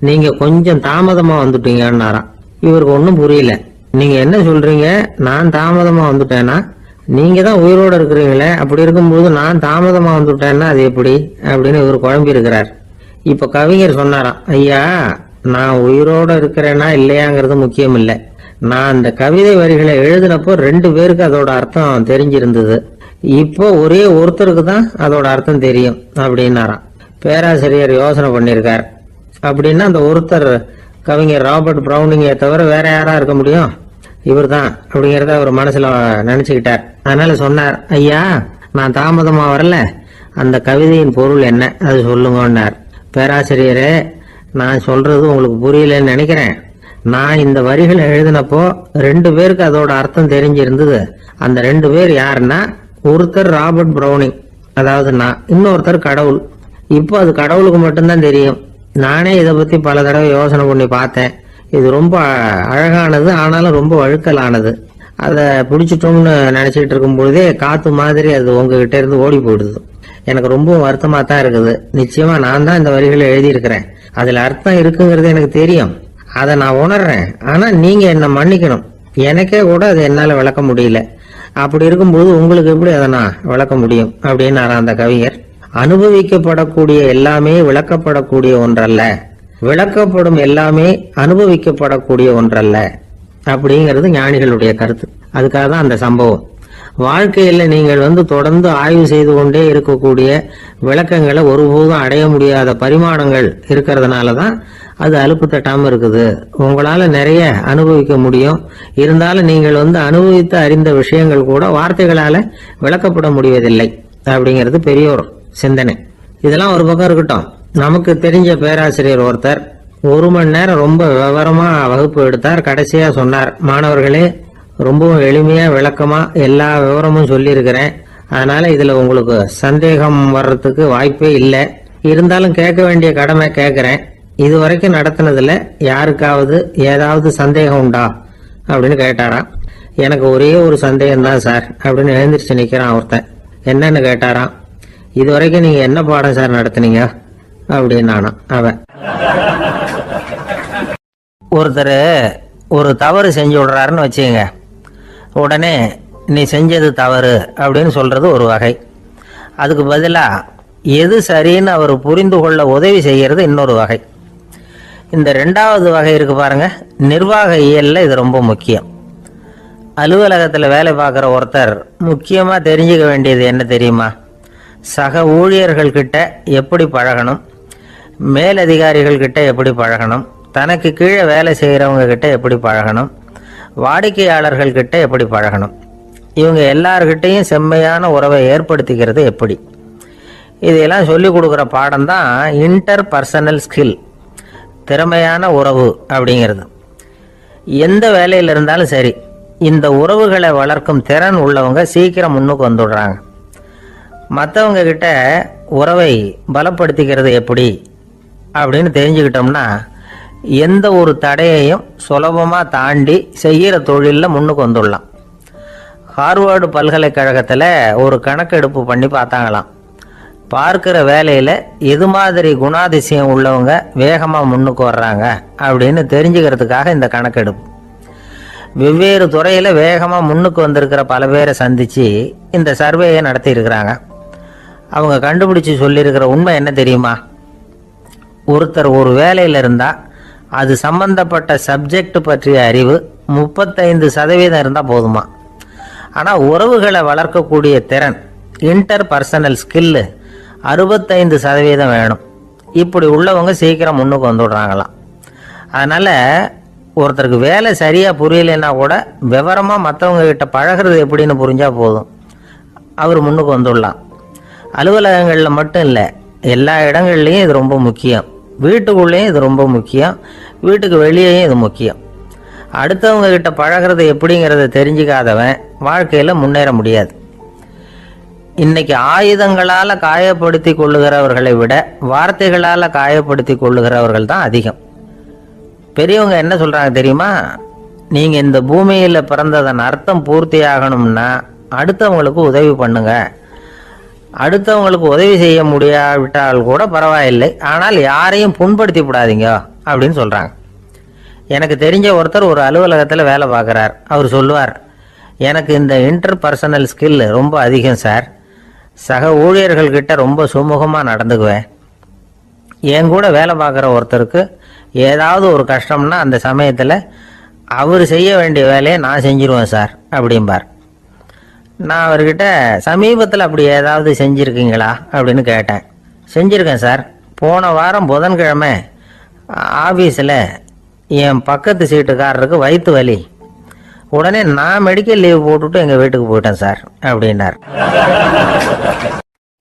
A: நீங்க கொஞ்சம் தாமதமா வந்துட்டீங்கன்னாராம். இவருக்கு ஒன்றும் புரியல. நீங்க என்ன சொல்றீங்க? நான் தாமதமா வந்துட்டேன்னா? நீங்க தான் உயிரோட இருக்கிறீங்களே, அப்படி இருக்கும்போது நான் தாமதமா வந்துட்டேன்னா அது எப்படி அப்படின்னு இவர் குழம்பி இருக்கிறார். இப்ப கவிஞர் சொன்னாராம், ஐயா நான் உயிரோட இருக்கிறேன்னா இல்லையாங்கிறது முக்கியம் இல்லை. நான் அந்த கவிதை வரிகளை எழுதினப்போ 2 பேருக்கு அதோட அர்த்தம் தெரிஞ்சிருந்தது. இப்போ ஒரே ஒருத்தருக்கு தான் அதோட அர்த்தம் தெரியும் அப்படின்னாராம். பேராசிரியர் யோசனை பண்ணியிருக்கார். அப்படின்னா அந்த ஒருத்தர் கவிஞர் ராபர்ட் பிரவுனிங்கை தவிர வேற யாரா இருக்க முடியும்? இவர் தான் அப்படிங்கிறத அவர் மனசுல நினைச்சுக்கிட்டார். அதனால சொன்னார், ஐயா நான் தாமதமா வரல, அந்த கவிதையின் பொருள் என்ன அது சொல்லுங்கன்னார். பேராசிரியரே, நான் சொல்றது உங்களுக்கு புரியலன்னு நினைக்கிறேன். நான் இந்த வரிகளை எழுதினப்போ 2 பேருக்கு அதோட அர்த்தம் தெரிஞ்சிருந்தது. அந்த 2 பேர் யாருன்னா, ஒருத்தர் ராபர்ட் பிரவுனிங், அதாவது நான், இன்னொருத்தர் கடவுள். இப்போ அது கடவுளுக்கு மட்டும்தான் தெரியும். நானே இதை பத்தி பல தடவை யோசனை பண்ணி பார்த்தேன். இது ரொம்ப அழகானது, ஆனாலும் ரொம்ப வழுக்கலானது. அதை பிடிச்சிட்டோம்னு நினைச்சிட்டு இருக்கும் பொழுதே காத்து மாதிரி அது உங்ககிட்ட இருந்து ஓடி போயிடுது. எனக்கு ரொம்ப வருத்தமா தான் இருக்குது. நிச்சயமா நான் தான் இந்த வரிகளை எழுதியிருக்கிறேன். அதுல அர்த்தம் இருக்குங்கிறது எனக்கு தெரியும், அதை நான் உணர்றேன். ஆனா நீங்க என்ன மன்னிக்கணும், எனக்கே கூட அதை என்னால விளக்க முடியல. அப்படி இருக்கும்போது உங்களுக்கு எப்படி அதை நான் விளக்க முடியும் அப்படின்னு அந்த கவிஞர். அனுபவிக்கப்படக்கூடிய எல்லாமே விளக்கப்படக்கூடிய ஒன்றல்ல, விளக்கப்படும் எல்லாமே அனுபவிக்கப்படக்கூடிய ஒன்றல்ல அப்படிங்கிறது ஞானிகளுடைய கருத்து. அதுக்காக தான் அந்த சம்பவம். வாழ்க்கையில நீங்கள் தொடர்ந்து ஆய்வு செய்து கொண்டே இருக்கக்கூடிய விளக்கங்களை ஒருபோதும் அடைய முடியாத பரிமாணங்கள் இருக்கிறதுனாலதான் அது அலுப்பு தட்டாம இருக்குது. உங்களால நிறைய அனுபவிக்க முடியும், இருந்தாலும் நீங்கள் அனுபவித்து அறிந்த விஷயங்கள் கூட வார்த்தைகளால விளக்கப்பட முடிவதில்லை அப்படிங்கிறது பெரிய ஒரு சிந்தனை. இதெல்லாம் ஒரு பக்கம் இருக்கட்டும். நமக்கு தெரிஞ்ச பேராசிரியர் ஒருத்தர் 1 மணி நேரம் ரொம்ப விவரமா வகுப்பு எடுத்தார். கடைசியா சொன்னார், மாணவர்களே ரொம்பவும் எளிமையா விளக்கமா எல்லா விவரமும் சொல்லியிருக்கிறேன். அதனால இதுல உங்களுக்கு சந்தேகம் வர்றதுக்கு வாய்ப்பே இல்லை. இருந்தாலும் கேட்க வேண்டிய கடமை கேட்கிறேன். இது வரைக்கும் நடத்தினதுல யாருக்காவது ஏதாவது சந்தேகம் உண்டா அப்படின்னு கேட்டாராம். எனக்கு ஒரே ஒரு சந்தேகம் தான் சார் அப்படின்னு எழுந்திரிச்சு நிக்கிறான் ஒருத்தன். என்னன்னு கேட்டாராம். இது வரைக்கும் நீங்க என்ன பாடம் சார் நடத்துனீங்க அப்படின்னானா அவன். ஒருத்தர் ஒரு தவறு செஞ்சு விடுறாருன்னு வச்சுங்க, உடனே நீ செஞ்சது தவறு அப்படின்னு சொல்றது ஒரு வகை. அதுக்கு பதிலாக எது சரின்னு அவர் புரிந்து கொள்ள உதவி செய்கிறது இன்னொரு வகை. இந்த 2வது வகை இருக்கு பாருங்க, நிர்வாக இயல்ல இது ரொம்ப முக்கியம். அலுவலகத்தில் வேலை பார்க்குற ஒருத்தர் முக்கியமாக தெரிஞ்சுக்க வேண்டியது என்ன தெரியுமா? சக ஊழியர்கள் கிட்ட எப்படி பழகணும், மேலதிகாரிகள் கிட்ட எப்படி பழகணும், தனக்கு கீழே வேலை செய்கிறவங்க கிட்ட எப்படி பழகணும், வாடிக்கையாளர்கள் கிட்ட எப்படி பழகணும், இவங்க எல்லார்கிட்டையும் செம்மையான உறவை ஏற்படுத்திக்கிறது எப்படி, இதையெல்லாம் சொல்லிக் கொடுக்குற பாடம் தான் இன்டர் பர்சனல் ஸ்கில், திறமையான உறவு அப்படிங்கிறது. எந்த வேலையில் இருந்தாலும் சரி, இந்த உறவுகளை வளர்க்கும் திறன் உள்ளவங்க சீக்கிரம் முன்னுக்கு வந்துடுறாங்க. மற்றவங்க கிட்ட உறவை பலப்படுத்திக்கிறது எப்படி அப்படின்னு தெரிஞ்சுக்கிட்டோம்னா எந்த ஒரு தடையையும் சுலபமாக தாண்டி செய்கிற தொழிலில் முன்னுக்கு வந்துடலாம். ஹார்வர்டு பல்கலைக்கழகத்தில் ஒரு கணக்கெடுப்பு பண்ணி பார்த்தாங்களாம். பார்க்குற வேலையில் எது மாதிரி குணாதிசயம் உள்ளவங்க வேகமாக முன்னுக்கு வர்றாங்க அப்படின்னு தெரிஞ்சுக்கிறதுக்காக இந்த கணக்கெடுப்பு. வெவ்வேறு துறையில் வேகமாக முன்னுக்கு வந்திருக்கிற பல பேரை சந்தித்து இந்த சர்வேயை நடத்தியிருக்கிறாங்க. அவங்க கண்டுபிடிச்சி சொல்லியிருக்கிற உண்மை என்ன தெரியுமா? ஒருத்தர் ஒரு வேலையில் இருந்தால் அது சம்பந்தப்பட்ட சப்ஜெக்ட் பற்றிய அறிவு 35% இருந்தால் போதுமா. ஆனால் உறவுகளை வளர்க்கக்கூடிய திறன், இன்டர் பர்சனல் ஸ்கில்லு 65% வேணும். இப்படி உள்ளவங்க சீக்கிரம் முன்னுக்கு வந்துடுறாங்களாம். அதனால் ஒருத்தருக்கு வேலை சரியாக புரியலைன்னா கூட விவரமாக மற்றவங்க கிட்ட பழகிறது எப்படின்னு புரிஞ்சால் போதும், அவர் முன்னுக்கு வந்துடலாம். அலுவலகங்களில் மட்டும் இல்லை, எல்லா இடங்கள்லையும் இது ரொம்ப முக்கியம். வீட்டுக்குள்ளேயும் இது ரொம்ப முக்கியம், வீட்டுக்கு வெளியேயும் இது முக்கியம். அடுத்தவங்க கிட்ட பழகிறது எப்படிங்கிறத தெரிஞ்சுக்காதவன் வாழ்க்கையில் முன்னேற முடியாது. இன்னைக்கு ஆயுதங்களால் காயப்படுத்தி கொள்ளுகிறவர்களை விட வார்த்தைகளால் காயப்படுத்தி கொள்ளுகிறவர்கள் தான் அதிகம். பெரியவங்க என்ன சொல்கிறாங்க தெரியுமா? நீங்கள் இந்த பூமியில் பிறந்ததன் அர்த்தம் பூர்த்தி ஆகணும்னா அடுத்தவங்களுக்கு உதவி பண்ணுங்க. அடுத்தவங்களுக்கு உதவி செய்ய முடியாவிட்டால் கூட பரவாயில்லை, ஆனால் யாரையும் புண்படுத்தி விடாதீங்க அப்படின்னு சொல்கிறாங்க. எனக்கு தெரிஞ்ச ஒருத்தர் ஒரு அலுவலகத்தில் வேலை பார்க்குறார். அவர் சொல்லுவார், எனக்கு இந்த இன்டர் பர்சனல் ஸ்கில் ரொம்ப அதிகம் சார். சக ஊழியர்கள்கிட்ட ரொம்ப சுமூகமாக நடந்துக்குவேன். என் கூட வேலை பார்க்குற ஒருத்தருக்கு ஏதாவது ஒரு கஷ்டம்னா அந்த சமயத்தில் அவர் செய்ய வேண்டிய வேலையை நான் செஞ்சிருவேன் சார் அப்படிம்பார். நான் அவர்கிட்ட சமீபத்தில் அப்படி ஏதாவது செஞ்சுருக்கீங்களா அப்படின்னு கேட்டேன். செஞ்சுருக்கேன் சார். போன வாரம் புதன்கிழமை ஆஃபீஸில் என் பக்கத்து சீட்டுக்காரருக்கு வயிற்று வலி. உடனே நான் மெடிக்கல் லீவ் போட்டுட்டு எங்கள் வீட்டுக்கு போயிட்டேன் சார் அப்படின்னார்.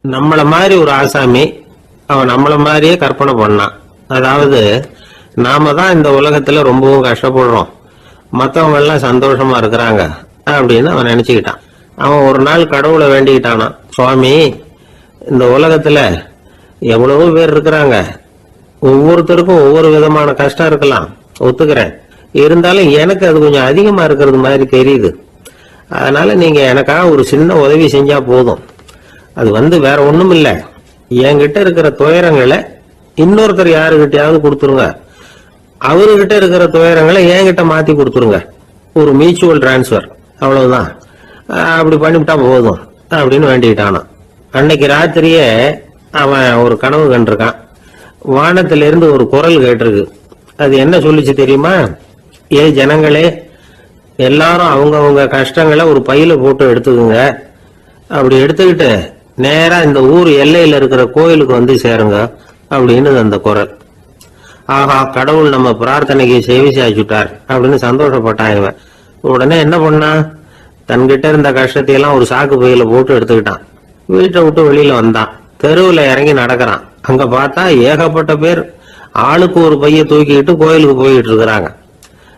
A: நம்மளை மாதிரி ஒரு ஆசாமி அவன் நம்மளை மாதிரியே கற்பனை பண்ணான். அதாவது நாம தான் இந்த உலகத்தில் ரொம்பவும் கஷ்டப்படுறோம், மற்றவங்க எல்லாம் சந்தோஷமா இருக்கிறாங்க அப்படின்னு அவன் நினச்சிக்கிட்டான். அவன் ஒரு நாள் கடவுளை வேண்டிக்கிட்டானா, சுவாமி, இந்த உலகத்தில் எவ்வளவோ பேர் இருக்கிறாங்க, ஒவ்வொருத்தருக்கும் ஒவ்வொரு விதமான கஷ்டம் இருக்கலாம், ஒத்துக்கிறேன். இருந்தாலும் எனக்கு அது கொஞ்சம் அதிகமா இருக்கிறது மாதிரி தெரியுது. அதனால நீங்க எனக்காக ஒரு சின்ன உதவி செஞ்சா போதும். அது வேற ஒண்ணும் இல்லை, என்கிட்ட இருக்கிற துயரங்களை இன்னொருத்தர் யாருகிட்டயாவது கொடுத்துருங்க, அவர்கிட்ட இருக்கிற துயரங்களை என்கிட்ட மாத்தி கொடுத்துருங்க. ஒரு மியூச்சுவல் டிரான்ஸ்பர், அவ்வளவுதான். அப்படி பண்ணிவிட்டா போதும் அப்படின்னு வேண்டிக்கிட்டானா. அன்னைக்கு ராத்திரியே அவன் ஒரு கனவு கண்டிருக்கான். வானத்திலிருந்து ஒரு குரல் கேட்டிருக்கு. அது என்ன சொல்லிச்சு தெரியுமா? ஏ ஜனங்களே, எல்லாரும் அவங்கவுங்க கஷ்டங்களை ஒரு பையில போட்டு எடுத்துக்குங்க. அப்படி எடுத்துக்கிட்டு நேரா இந்த ஊர் எல்லையில இருக்கிற கோயிலுக்கு வந்து சேருங்க அப்படின்னு அந்த குரல். ஆஹா, கடவுள் நம்ம பிரார்த்தனைக்கு செவி சாய்ச்சுட்டார் அப்படின்னு சந்தோஷப்பட்டான் இவன். உடனே என்ன பண்ணான்? தன்கிட்ட இருந்த கஷ்டத்தையெல்லாம் ஒரு சாக்கு பையில போட்டு எடுத்துக்கிட்டான். வீட்டை விட்டு வெளியில வந்தான். தெருவில் இறங்கி நடக்கிறான். அங்க பார்த்தா ஏகப்பட்ட பேர் ஆளுக்கு ஒரு பைய தூக்கிக்கிட்டு கோயிலுக்கு போயிட்டு இருக்கிறாங்க.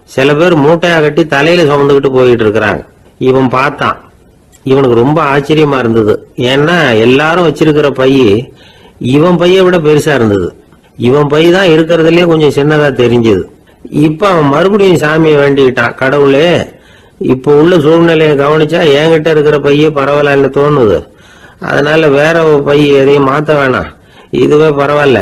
A: சில பேர் மூட்டையா கட்டி தலையில சுமந்துக்கிட்டு போயிட்டு இருக்கிறாங்க. இவன் பார்த்தான். இவனுக்கு ரொம்ப ஆச்சரியமா இருந்தது. ஏன்னா எல்லாரும் வச்சிருக்கிற பைய இவன் பைய விட பெருசா இருந்தது. இவன் பை தான் இருக்கிறதுலயே கொஞ்சம் சின்னதா தெரிஞ்சது. இப்ப அவன் மறுபடியும் சாமியை வேண்டிக்கிட்டான். கடவுளே, இப்ப உள்ள சூழ்நிலையை கவனிச்சா என்கிட்ட இருக்கிற பைய பரவாயில்லன்னு தோணுது. அதனால வேற பை எதையும் மாத்த வேணாம், இதுவே பரவாயில்ல,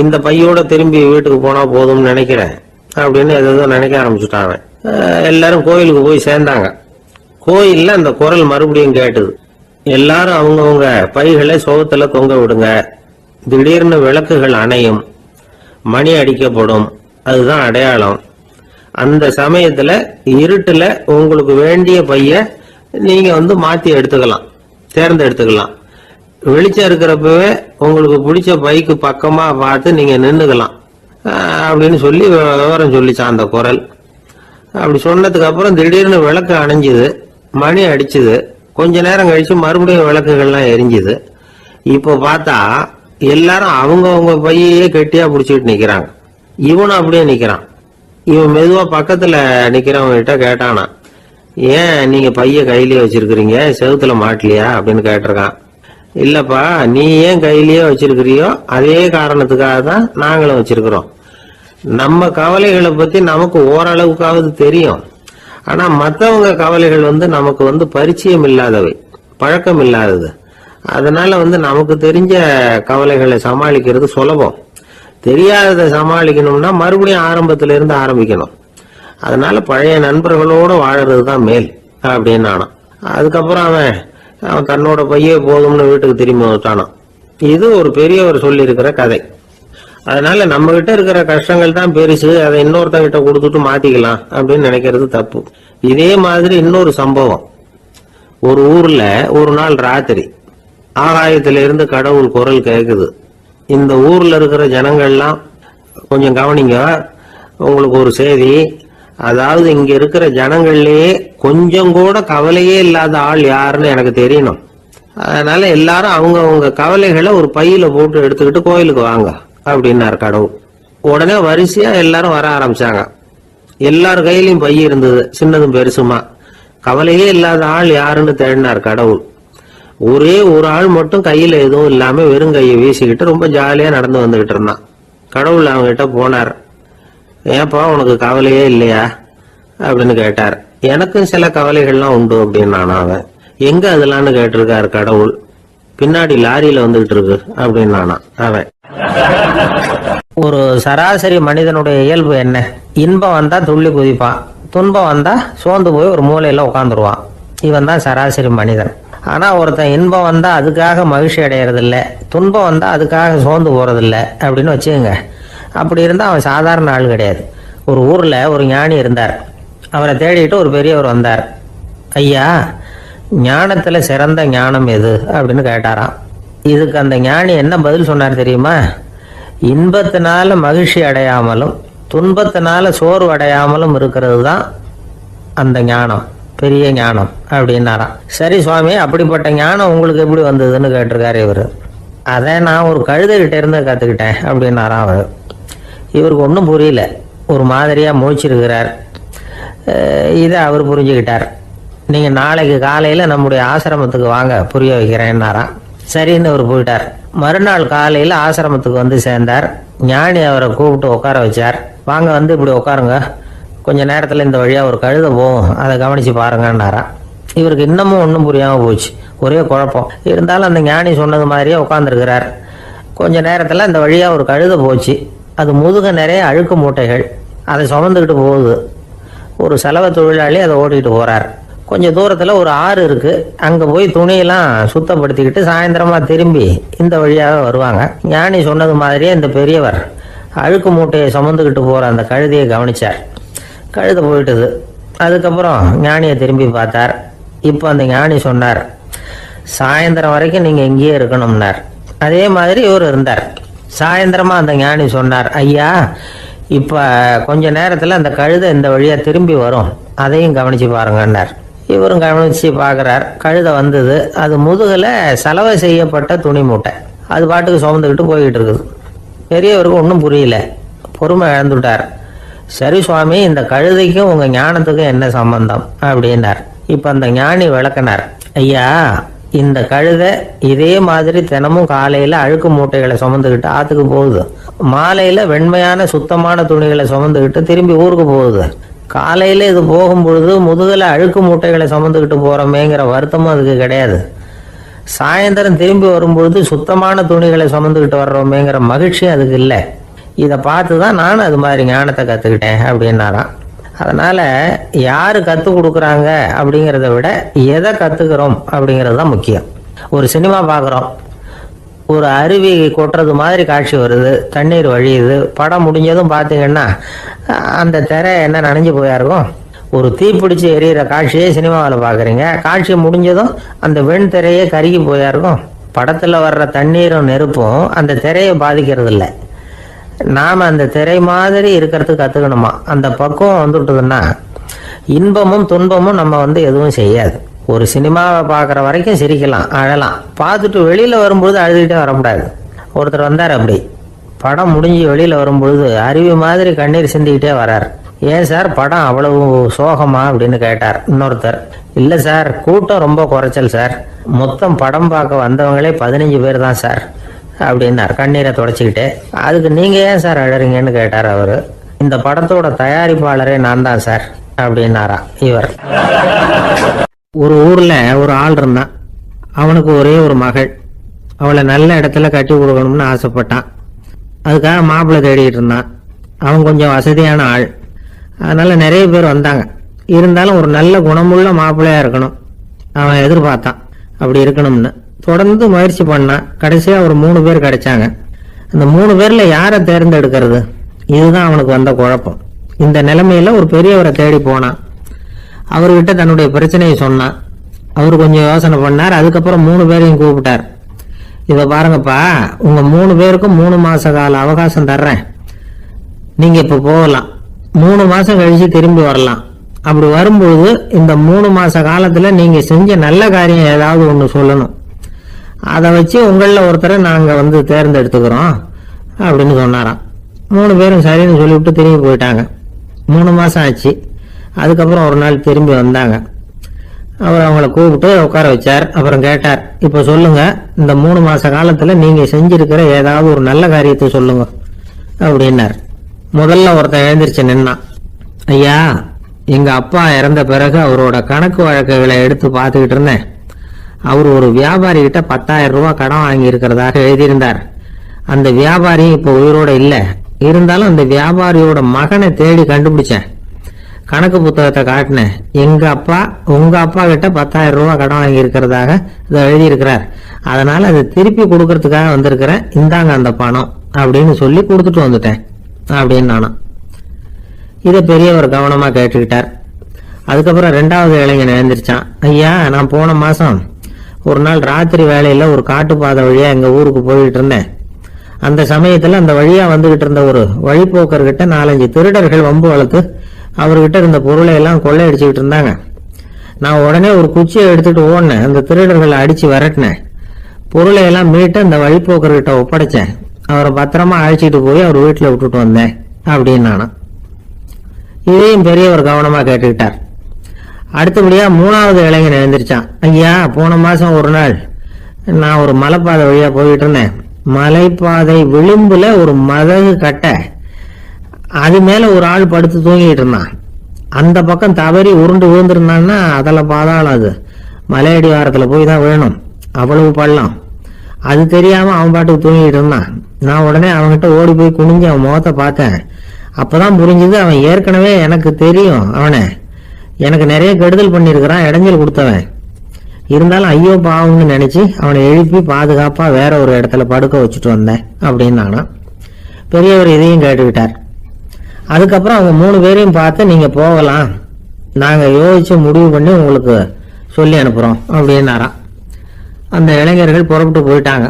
A: இந்த பையோட திரும்பி வீட்டுக்கு போனா போதும்னு நினைக்கிறேன் அப்படின்னு ஏதோ நினைக்க ஆரம்பிச்சுட்டாங்க. எல்லாரும் கோயிலுக்கு போய் சேர்ந்தாங்க. கோயில்ல அந்த குரல் மறுபடியும் கேட்டுது. எல்லாரும் அவங்கவுங்க பைகளை சோகத்துல தொங்க விடுங்க. திடீர்னு விளக்குகள் அணையும், மணி அடிக்கப்படும், அதுதான் அடையாளம். அந்த சமயத்துல இருட்டுல உங்களுக்கு வேண்டிய பைய நீங்க மாத்தி எடுத்துக்கலாம், தேர்ந்தெடுத்துக்கலாம். வெளிச்சம் இருக்கிறப்பவே உங்களுக்கு பிடிச்ச பைக்கு பக்கமா பார்த்து நீங்க நின்னுக்கலாம் அப்படின்னு சொல்லி விவரம் சொல்லிச்சான் அந்த குரல். அப்படி சொன்னதுக்கு அப்புறம் திடீர்னு விளக்கு அணைஞ்சுது, மணி அடிச்சுது. கொஞ்ச நேரம் கழிச்சு மறுபடியும் விளக்குகள்லாம் எரிஞ்சுது. இப்போ பார்த்தா எல்லாரும் அவங்கவுங்க பையே கெட்டியா பிடிச்சிட்டு நிக்கிறாங்க. இவனும் அப்படியே நிக்கிறான். இவன் மெதுவா பக்கத்துல நிக்கிறவங்க கிட்ட கேட்டானா, ஏன் நீங்க பைய கையிலேயே வச்சிருக்கிறீங்க, செவுத்துல மாட்டலையா அப்படின்னு கேட்டிருக்கான். இல்லப்பா, நீ ஏன் கையிலேயே வச்சிருக்கிறியோ அதே காரணத்துக்காக தான் நாங்களும் வச்சிருக்கிறோம். நம்ம கவலைகளை பத்தி நமக்கு ஓரளவுக்காவது தெரியும். ஆனா மற்றவங்க கவலைகள் நமக்கு பரிச்சயம் இல்லாதவை, பழக்கம் இல்லாதது. அதனால நமக்கு தெரிஞ்ச கவலைகளை சமாளிக்கிறது சுலபம். தெரியாததை சமாளிக்கணும்னா மறுபடியும் ஆரம்பத்துல இருந்து ஆரம்பிக்கணும். அதனால பழைய நண்பர்களோட வாழறது தான் மேல் அப்படின்னு நானும். அதுக்கப்புறம் அவன் தன்னோட பையே போதும்னு வீட்டுக்கு திரும்பி வந்துட்டானான். இது ஒரு பெரியவர் சொல்லி இருக்கிற கதை. அதனால நம்ம கிட்ட இருக்கிற கஷ்டங்கள் தான் பெருசு, அதை இன்னொருத்தங்கிட்ட கொடுத்துட்டு மாத்திக்கலாம் அப்படின்னு நினைக்கிறது தப்பு. இதே மாதிரி இன்னொரு சம்பவம். ஒரு ஊர்ல ஒரு நாள் ராத்திரி ஆகாயத்தில இருந்து கடவுள் குரல் கேக்குது. இந்த ஊர்ல இருக்கிற ஜனங்கள்லாம் கொஞ்சம் கவனிங்க, உங்களுக்கு ஒரு செய்தி. அதாவது இங்க இருக்கிற ஜனங்கள்லயே கொஞ்சம் கூட கவலையே இல்லாத ஆள் யாருன்னு எனக்கு தெரியணும். அதனால எல்லாரும் அவங்க கவலைகளை ஒரு பையில போட்டு எடுத்துக்கிட்டு கோயிலுக்கு வாங்க அப்படின்னாரு கடவுள். உடனே வரிசையா எல்லாரும் வர ஆரம்பிச்சாங்க. எல்லார் கையிலயும் பை இருந்தது, சின்னதும் பெருசுமா. கவலையே இல்லாத ஆள் யாருன்னு தேடினார் கடவுள். ஒரே ஒரு ஆள் மட்டும் கையில எதுவும் இல்லாம வெறும் கையை வீசிக்கிட்டு ரொம்ப ஜாலியா நடந்து வந்துகிட்டு இருந்தான். கடவுள் அவங்க கிட்ட போனார். ஏப்பா, உனக்கு கவலையே இல்லையா அப்படின்னு கேட்டார். எனக்கும் சில கவலைகள்லாம் உண்டு அப்படின்னு அவன். எங்க அதெல்லாம்னு கேட்டிருக்காரு கடவுள். பின்னாடி லாரியில வந்துகிட்டு இருக்கு அப்படின்னு அவன். ஒரு சராசரி மனிதனுடைய இயல்பு என்ன? இன்பம் வந்தா துள்ளி குதிப்பான், துன்பம் வந்தா சோர்ந்து போய் ஒரு மூலையில உட்காந்துருவான். இவன் தான் சராசரி மனிதன். ஆனா ஒருத்தன் இன்பம் வந்தா அதுக்காக மகிழ்ச்சி அடையறதில்ல, துன்பம் வந்தா அதுக்காக சோர்ந்து போறதில்ல அப்படின்னு வச்சுக்கோங்க. அப்படி இருந்தா அவன் சாதாரண ஆள் கிடையாது. ஒரு ஊர்ல ஒரு ஞானி இருந்தார். அவரை தேடிட்டு ஒரு பெரியவர் வந்தார். ஐயா, ஞானத்துல சிறந்த ஞானம் எது அப்படின்னு கேட்டாராம். இதுக்கு அந்த ஞானி என்ன பதில் சொன்னார் தெரியுமா? இன்பத்தினால மகிழ்ச்சி அடையாமலும் துன்பத்தினால சோர்வு அடையாமலும் இருக்கிறது தான் அந்த ஞானம், பெரிய ஞானம் அப்படின்னாராம். சரி சுவாமி, அப்படிப்பட்ட ஞானம் உங்களுக்கு எப்படி வந்ததுன்னு கேட்டிருக்காரு இவர். அதை நான் ஒரு கழுதைகிட்ட இருந்து கற்றுக்கிட்டேன் அப்படின்னாராம் அவர். இவருக்கு ஒன்றும் புரியல, ஒரு மாதிரியாக முழிச்சிருக்கிறார். இதை அவர் புரிஞ்சுக்கிட்டார். நீங்கள் நாளைக்கு காலையில் நம்முடைய ஆசிரமத்துக்கு வாங்க, புரிய வைக்கிறேன்னாராம். சரின்னு அவர் போயிட்டார். மறுநாள் காலையில் ஆசிரமத்துக்கு வந்து சேர்ந்தார். ஞானி அவரை கூப்பிட்டு உட்கார வச்சார். வாங்க, வந்து இப்படி உட்காருங்க, கொஞ்ச நேரத்தில் இந்த வழியாக ஒரு கழுதை போகும், அதை கவனித்து பாருங்கன்னாராம். இவருக்கு இன்னமும் ஒன்றும் புரியாமல் போச்சு, ஒரே குழப்பம். இருந்தாலும் அந்த ஞானி சொன்னது மாதிரியே உட்காந்துருக்கிறார். கொஞ்ச நேரத்தில் இந்த வழியாக ஒரு கழுதை போச்சு. அது முதுக நிறைய அழுக்கு மூட்டைகள், அதை சுமந்துக்கிட்டு போகுது. ஒரு செலவு தொழிலாளி அதை ஓட்டிகிட்டு போகிறார். கொஞ்சம் தூரத்தில் ஒரு ஆறு இருக்குது. அங்கே போய் துணியெல்லாம் சுத்தப்படுத்திக்கிட்டு சாயந்தரமாக திரும்பி இந்த வழியாக வருவாங்க. ஞானி சொன்னது மாதிரியே இந்த பெரியவர் அழுக்கு மூட்டையை சுமந்துக்கிட்டு போகிற அந்த கழுதையை கவனித்தார். கழுதை போயிட்டுது. அதுக்கப்புறம் ஞானியை திரும்பி பார்த்தார். இப்போ அந்த ஞானி சொன்னார், சாயந்தரம் வரைக்கும் நீங்கள் இங்கேயே இருக்கணும்னார். அதே மாதிரி இவர் இருந்தார். சாயந்தரமாக அந்த ஞானி சொன்னார், ஐயா, இப்போ கொஞ்ச நேரத்தில் அந்த கழுதை இந்த வழியாக திரும்பி வரும், அதையும் கவனித்து பாருங்கன்னார். இவரும் கவனித்து பார்க்குறார். கழுதை வந்தது. அது முதுகில் சலவை செய்யப்பட்ட துணி மூட்டை, அது பாட்டுக்கு சுமந்துக்கிட்டு போய்கிட்டு இருக்குது. பெரியவருக்கு ஒன்றும் புரியல, பொறுமை இழந்துட்டார். சரி சுவாமி, இந்த கழுதைக்கும் உங்கள் ஞானத்துக்கும் என்ன சம்பந்தம் அப்படின்னார். இப்போ அந்த ஞானி விளக்கினார். ஐயா, இந்த கழுதை இதே மாதிரி தினமும் காலையில் அழுக்கு மூட்டைகளை சுமந்துக்கிட்டு ஆற்றுக்கு போகுது, மாலையில் வெண்மையான சுத்தமான துணிகளை சுமந்துக்கிட்டு திரும்பி ஊருக்கு போகுது. காலையில் இது போகும்பொழுது முதுகில் அழுக்கு மூட்டைகளை சுமந்துக்கிட்டு போகிறோமேங்கிற வருத்தமும் அதுக்கு கிடையாது. சாயந்தரம் திரும்பி வரும்பொழுது சுத்தமான துணிகளை சுமந்துக்கிட்டு வர்றோமேங்கிற மகிழ்ச்சி அதுக்கு இல்லை. இதை பார்த்து தான் நானும் அது மாதிரி ஞானத்தை கற்றுக்கிட்டேன் அப்படின்னாராம். அதனால் யார் கற்றுக் கொடுக்குறாங்க அப்படிங்கிறத விட எதை கற்றுக்கிறோம் அப்படிங்கிறது தான் முக்கியம். ஒரு சினிமா பார்க்குறோம், ஒரு அருவி கொட்டுறது மாதிரி காட்சி வருது, தண்ணீர் வழியுது. படம் முடிஞ்சதும் பார்த்தீங்கன்னா அந்த திரை என்ன நனைஞ்சு போயா இருக்கும். ஒரு தீப்பிடிச்சு எரியிற காட்சியே சினிமாவில் பார்க்குறீங்க, காட்சி முடிஞ்சதும் அந்த வெண் திரையே கருகி போயா இருக்கும். படத்தில் வர்ற தண்ணீரும் நெருப்பும் அந்த திரையை பாதிக்கிறது இல்லை. நாம் அந்த திரை மாதிரி இருக்கிறதுக்கு கற்றுக்கணுமா. அந்த பக்குவம் வந்துவிட்டதுன்னா இன்பமும் துன்பமும் நம்ம எதுவும் செய்யாது. ஒரு சினிமாவை பார்க்குற வரைக்கும் சிரிக்கலாம், அழலாம். பார்த்துட்டு வெளியில் வரும்பொழுது அழுதுகிட்டே வரக்கூடாது. ஒருத்தர் வந்தார், அப்படி படம் முடிஞ்சு வெளியில் வரும்பொழுது அருவி மாதிரி கண்ணீர் சிந்திக்கிட்டே வரார். ஏன் சார், படம் அவ்வளவு சோகமா அப்படின்னு கேட்டார். இன்னொருத்தர், இல்லை சார், கூட்டம் ரொம்ப குறைச்சல் சார், மொத்தம் படம் பார்க்க வந்தவங்களே 15 பேர் தான் சார் அப்படின்னார் கண்ணீரை தொடச்சிக்கிட்டே. அதுக்கு நீங்கள் ஏன் சார் அழறீங்கன்னு கேட்டார் அவர். இந்த படத்தோட தயாரிப்பாளரே நான் தான் சார் அப்படின்னாரா இவர். ஒரு ஊரில் ஒரு ஆள் இருந்தான். அவனுக்கு ஒரே ஒரு மகள். அவளை நல்ல இடத்துல கட்டி கொடுக்கணும்னு ஆசைப்பட்டான். அதுக்காக மாப்பிள்ளை தேடிட்டு இருந்தான். அவன் கொஞ்சம் வசதியான ஆள், அதனால் நிறைய பேர் வந்தாங்க. இருந்தாலும் ஒரு நல்ல குணமுள்ள மாப்பிள்ளையாக இருக்கணும் அவன் எதிர்பார்த்தான். அப்படி இருக்கணும்னு தொடர்ந்து முயற்சி பண்ணான். கடைசியாக ஒரு 3 பேர் கிடைச்சாங்க. அந்த 3 பேரில் யாரை தேர்ந்தெடுக்கிறது, இதுதான் அவனுக்கு வந்த குழப்பம். இந்த நிலைமையில ஒரு பெரியவரை தேடி போனான். அவர்கிட்ட தன்னுடைய பிரச்சனையை சொன்னான். அவர் கொஞ்சம் யோசனை பண்ணார். அதுக்கப்புறம் 3 பேரையும் கூப்பிட்டார். இதை பாருங்கப்பா, உங்க 3 பேருக்கும் 3 மாச கால அவகாசம் தர்றேன். நீங்க இப்ப போகலாம், 3 மாசம் கழிச்சு திரும்பி வரலாம். அப்படி வரும்பொழுது இந்த 3 மாச காலத்துல நீங்க செஞ்ச நல்ல காரியம் ஏதாவது ஒண்ணு சொல்லணும். அதை வச்சு உங்களில் ஒருத்தரை நாங்கள் தேர்ந்தெடுத்துக்கிறோம் அப்படின்னு சொன்னாராம். 3 பேரும் சரின்னு சொல்லிவிட்டு திரும்பி போயிட்டாங்க. 3 மாதம் ஆச்சு. அதுக்கப்புறம் ஒரு நாள் திரும்பி வந்தாங்க. அவர் அவங்கள கூப்பிட்டு உட்கார வச்சார். அப்புறம் கேட்டார், இப்போ சொல்லுங்க, இந்த 3 மாச காலத்தில் நீங்கள் செஞ்சிருக்கிற ஏதாவது ஒரு நல்ல காரியத்தை சொல்லுங்க அப்படின்னார். முதல்ல ஒருத்தன் எழுந்திரிச்சு நின்னான். ஐயா, எங்கள் அப்பா இறந்த பிறகு அவரோட கணக்கு வழக்குகளை எடுத்து பார்த்துக்கிட்டு இருந்தேன். அவர் ஒரு வியாபாரி கிட்ட 10,000 ரூபாய் கடன் வாங்கி இருக்கிறதாக எழுதியிருந்தார். அந்த வியாபாரி இப்போ உயிரோட இல்லை, இருந்தாலும் அந்த வியாபாரியோட மகனை தேடி கண்டுபிடிச்சேன். கணக்கு புத்தகத்தை காட்டினேன். எங்க அப்பா உங்க அப்பா கிட்ட 10,000 ரூபாய் கடன் வாங்கி இருக்கிறதாக இதை எழுதியிருக்கிறார். அதனால அதை திருப்பி கொடுக்கறதுக்காக வந்திருக்கிறேன், இந்தாங்க அந்த பணம் அப்படின்னு சொல்லி கொடுத்துட்டு வந்துட்டேன் அப்படின்னு நானும். இதை பெரியவர் கவனமா கேட்டுக்கிட்டார். அதுக்கப்புறம் 2வது இளைஞன் எழுந்திருச்சான். ஐயா, நான் போன மாசம் ஒரு நாள் ராத்திரி வேலையில ஒரு காட்டுப்பாதை வழியா எங்க ஊருக்கு போயிட்டு இருந்தேன். அந்த சமயத்துல அந்த வழியா வந்துகிட்டு இருந்த ஒரு வழிபோக்கர்கிட்ட 4-5 திருடர்கள் வம்பு வளர்த்து அவர்கிட்ட இருந்த பொருளை எல்லாம் கொள்ளையடிச்சுக்கிட்டு இருந்தாங்க. நான் உடனே ஒரு குச்சியை எடுத்துட்டு ஓடினேன். அந்த திருடர்களை அடிச்சு விரட்டினேன். பொருளை எல்லாம் மீட்டு அந்த வழிபோக்கர்கிட்ட ஒப்படைச்சேன். அவரை பத்திரமா அழைச்சிட்டு போய் அவர் வீட்டுல விட்டுட்டு வந்தேன் அப்படின்னு நானும். இதையும் பெரியவர் கவனமா கேட்டுக்கிட்டார். அடுத்தபடியா 3வது இளைஞன் எழுந்திருச்சான். ஐயா, போன மாசம் ஒரு நாள் நான் ஒரு மலைப்பாதை வழியா போயிட்டு இருந்தேன். மலைப்பாதை விளிம்புல ஒரு மதகு கட்டை, அது மேல ஒரு ஆள் படுத்து தூங்கிட்டு இருந்தான். அந்த பக்கம் தவறி உருண்டு விழுந்திருந்தான்னா அதில் பாதாளம். அது மலையடி வாரத்துல போய் தான் வேணும், அவ்வளவு பள்ளம். அது தெரியாம அவன் பாட்டுக்கு தூங்கிட்டு இருந்தான். நான் உடனே அவன்கிட்ட ஓடி போய் குனிஞ்சு அவன் முகத்தை பார்த்தேன். அப்பதான் புரிஞ்சுது, அவன் ஏற்கனவே எனக்கு தெரியும். அவனை எனக்கு நிறைய கெடுதல் பண்ணியிருக்கிறான், இடைஞ்சல் கொடுத்தவன். இருந்தாலும் ஐயோ பாவம்னு நினைச்சு அவனை எழுப்பி பாதுகாப்பா வேற ஒரு இடத்துல படுக்க வச்சுட்டு வந்தேன் அப்படின்னு நானும். பெரியவர் இதையும் கேட்டுக்கிட்டார். அதுக்கப்புறம் அவங்க 3 பேரையும் பார்த்து நீங்க போகலாம், நாங்க யோசிச்சு முடிவு பண்ணி உங்களுக்கு சொல்லி அனுப்புறோம் அப்படின்னாராம். அந்த இளைஞர்கள் புறப்பட்டு போயிட்டாங்க.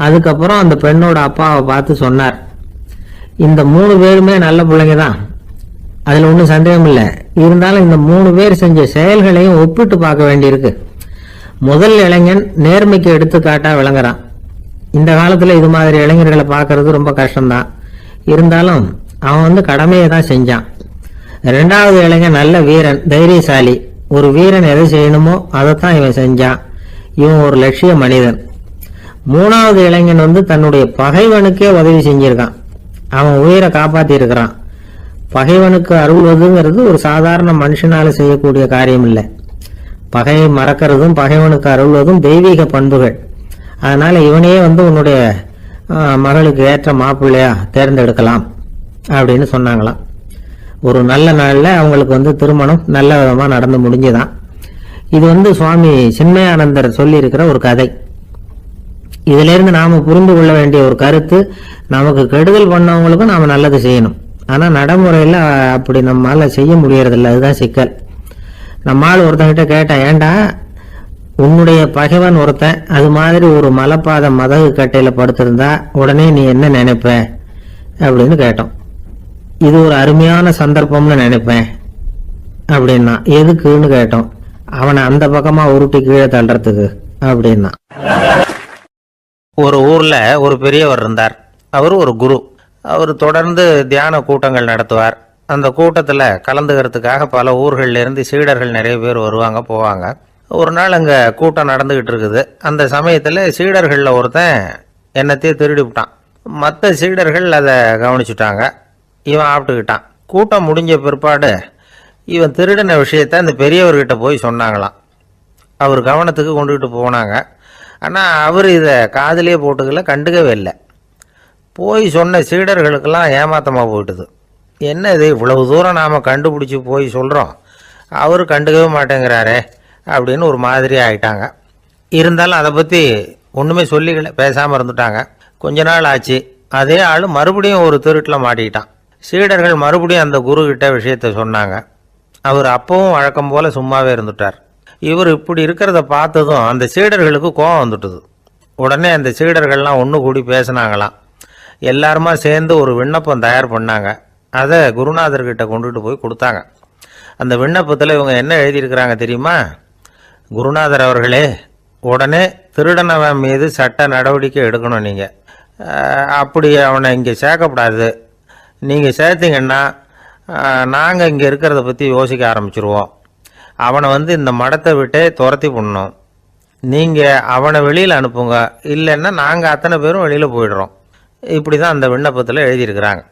A: அதுக்கப்புறம் அந்த பெண்ணோட அப்பாவை பார்த்து சொன்னார், இந்த 3 பேருமே நல்ல பிள்ளைங்க தான், அதுல ஒன்றும் சந்தேகம் இல்லை. இருந்தாலும் இந்த 3 பேர் செஞ்ச செயல்களையும் ஒப்பிட்டு பார்க்க வேண்டியிருக்கு. முதல் இளைஞன் நேர்மைக்கு எடுத்துக்காட்டா விளங்குறான். இந்த காலத்துல இது மாதிரி இளைஞர்களை பார்க்கறது ரொம்ப கஷ்டம்தான். இருந்தாலும் அவன் கடமையை தான் செஞ்சான். 2வது இளைஞன் நல்ல வீரன், தைரியசாலி. ஒரு வீரன் எதை செய்யணுமோ அதைத்தான் இவன் செஞ்சான். இவன் ஒரு லட்சிய மனிதன். 3வது இளைஞன் தன்னுடைய பகைவனுக்கே உதவி செஞ்சிருக்கான். அவன் உயிரை காப்பாத்தி இருக்கிறான். பகைவனுக்கு அருள்வதுங்கிறது ஒரு சாதாரண மனுஷனால செய்யக்கூடிய காரியம் இல்லை. பகையை மறக்கிறதும் பகைவனுக்கு அருள்வதும் தெய்வீக பண்புகள். அதனால இவனையே உன்னுடைய மகளுக்கு ஏற்ற மாப்பிள்ளையா தேர்ந்தெடுக்கலாம் அப்படின்னு சொன்னாங்களாம். ஒரு நல்ல நாள்ல அவங்களுக்கு திருமணம் நல்ல விதமா நடந்து முடிஞ்சுதான். இது சுவாமி சின்மயானந்தர் சொல்லி இருக்கிற ஒரு கதை. இதுல இருந்து நாம புரிந்து கொள்ள வேண்டிய ஒரு கருத்து, நமக்கு கெடுதல் பண்ணவங்களுக்கும் நாம நல்லது செய்யணும். ஆனா நடைமுறையில அப்படி நம்மால செய்ய முடியறதில்ல. அதுதான் சிக்கல். நம்மால் ஒருத்தங்கிட்ட கேட்டேன், ஏண்டா உன்னுடைய பகைவன் ஒருத்தன் அது மாதிரி ஒரு மலைப்பாத மதகு கட்டையில படுத்திருந்தா உடனே நீ என்ன நினைப்ப அப்படின்னு கேட்டோம். இது ஒரு அருமையான சந்தர்ப்பம்னு நினைப்பேன் அப்படின்னா. எதுக்குன்னு கேட்டோம். அவனை அந்த பக்கமா உருட்டி கீழே தள்ளுறதுக்கு அப்படின்னா. ஒரு ஊர்ல ஒரு பெரியவர் இருந்தார். அவர் ஒரு குரு. அவர் தொடர்ந்து தியான கூட்டங்கள் நடத்துவார். அந்த கூட்டத்துல கலந்துக்கிறதுக்காக பல ஊர்கள்ல இருந்து சீடர்கள் நிறைய பேர் வருவாங்க போவாங்க. ஒரு நாள் அங்க கூட்டம் நடந்துகிட்டு இருக்குது. அந்த சமயத்துல சீடர்கள்ல ஒருத்தன் என்னத்தையே திருடி விட்டான். மற்ற சீடர்கள் அதை கவனிச்சுட்டாங்க. இவன் ஆப்பிட்டுக்கிட்டான். கூட்டம் முடிஞ்ச பிற்பாடு இவன் திருடின விஷயத்த அந்த பெரியவர்கிட்ட போய் சொன்னாங்களாம். அவர் கவனத்துக்கு கொண்டுகிட்டு போனாங்க. ஆனால் அவர் இதை காதிலே போட்டுக்கல, கண்டுக்கவே இல்லை. போய் சொன்ன சீடர்களுக்கெல்லாம் ஏமாத்தமாக போயிட்டுது. என்ன இது, இவ்வளவு தூரம் நாம் கண்டுபிடிச்சி போய் சொல்கிறோம், அவர் கண்டுக்கவே மாட்டேங்கிறாரே அப்படின்னு ஒரு மாதிரி ஆயிட்டாங்க. இருந்தாலும் அதை பற்றி ஒன்றுமே சொல்லிக்கல, பேசாமல் இருந்துட்டாங்க. கொஞ்ச நாள் ஆச்சு. அதே ஆள் மறுபடியும் ஒரு திருட்டில் மாட்டிக்கிட்டான். சீடர்கள் மறுபடியும் அந்த குரு கிட்ட விஷயத்த சொன்னாங்க. அவர் அப்பவும் வழக்கம் போல சும்மாவே இருந்துட்டார். இவர் இப்படி இருக்கிறத பார்த்ததும் அந்த சீடர்களுக்கு கோபம் வந்துட்டுது. உடனே அந்த சீடர்கள்லாம் ஒன்று கூடி பேசினாங்களாம். எல்லாருமா சேர்ந்து ஒரு விண்ணப்பம் தயார் பண்ணாங்க. அதை குருநாதர்கிட்ட கொண்டுட்டு போய் கொடுத்தாங்க. அந்த விண்ணப்பத்தில் இவங்க என்ன எழுதியிருக்கிறாங்க தெரியுமா? குருநாதர் அவர்களே, உடனே திருடனவன் மீது சட்ட நடவடிக்கை எடுக்கணும். நீங்கள் அப்படி அவனை இங்கே சேர்க்கக்கூடாது. நீங்கள் சேர்த்தீங்கன்னா நாங்கள் இங்கே இருக்கிறத பற்றி யோசிக்க ஆரம்பிச்சிருவோம். அவனை இந்த மடத்தை விட்டே துரத்தி பண்ணணும். நீங்கள் அவனை வெளியில் அனுப்புங்க, இல்லைன்னா நாங்கள் அத்தனை பேரும் வெளியில் போயிடுறோம். இப்படி தான் அந்த விண்ணப்பத்தில் எழுதியிருக்கிறாங்க.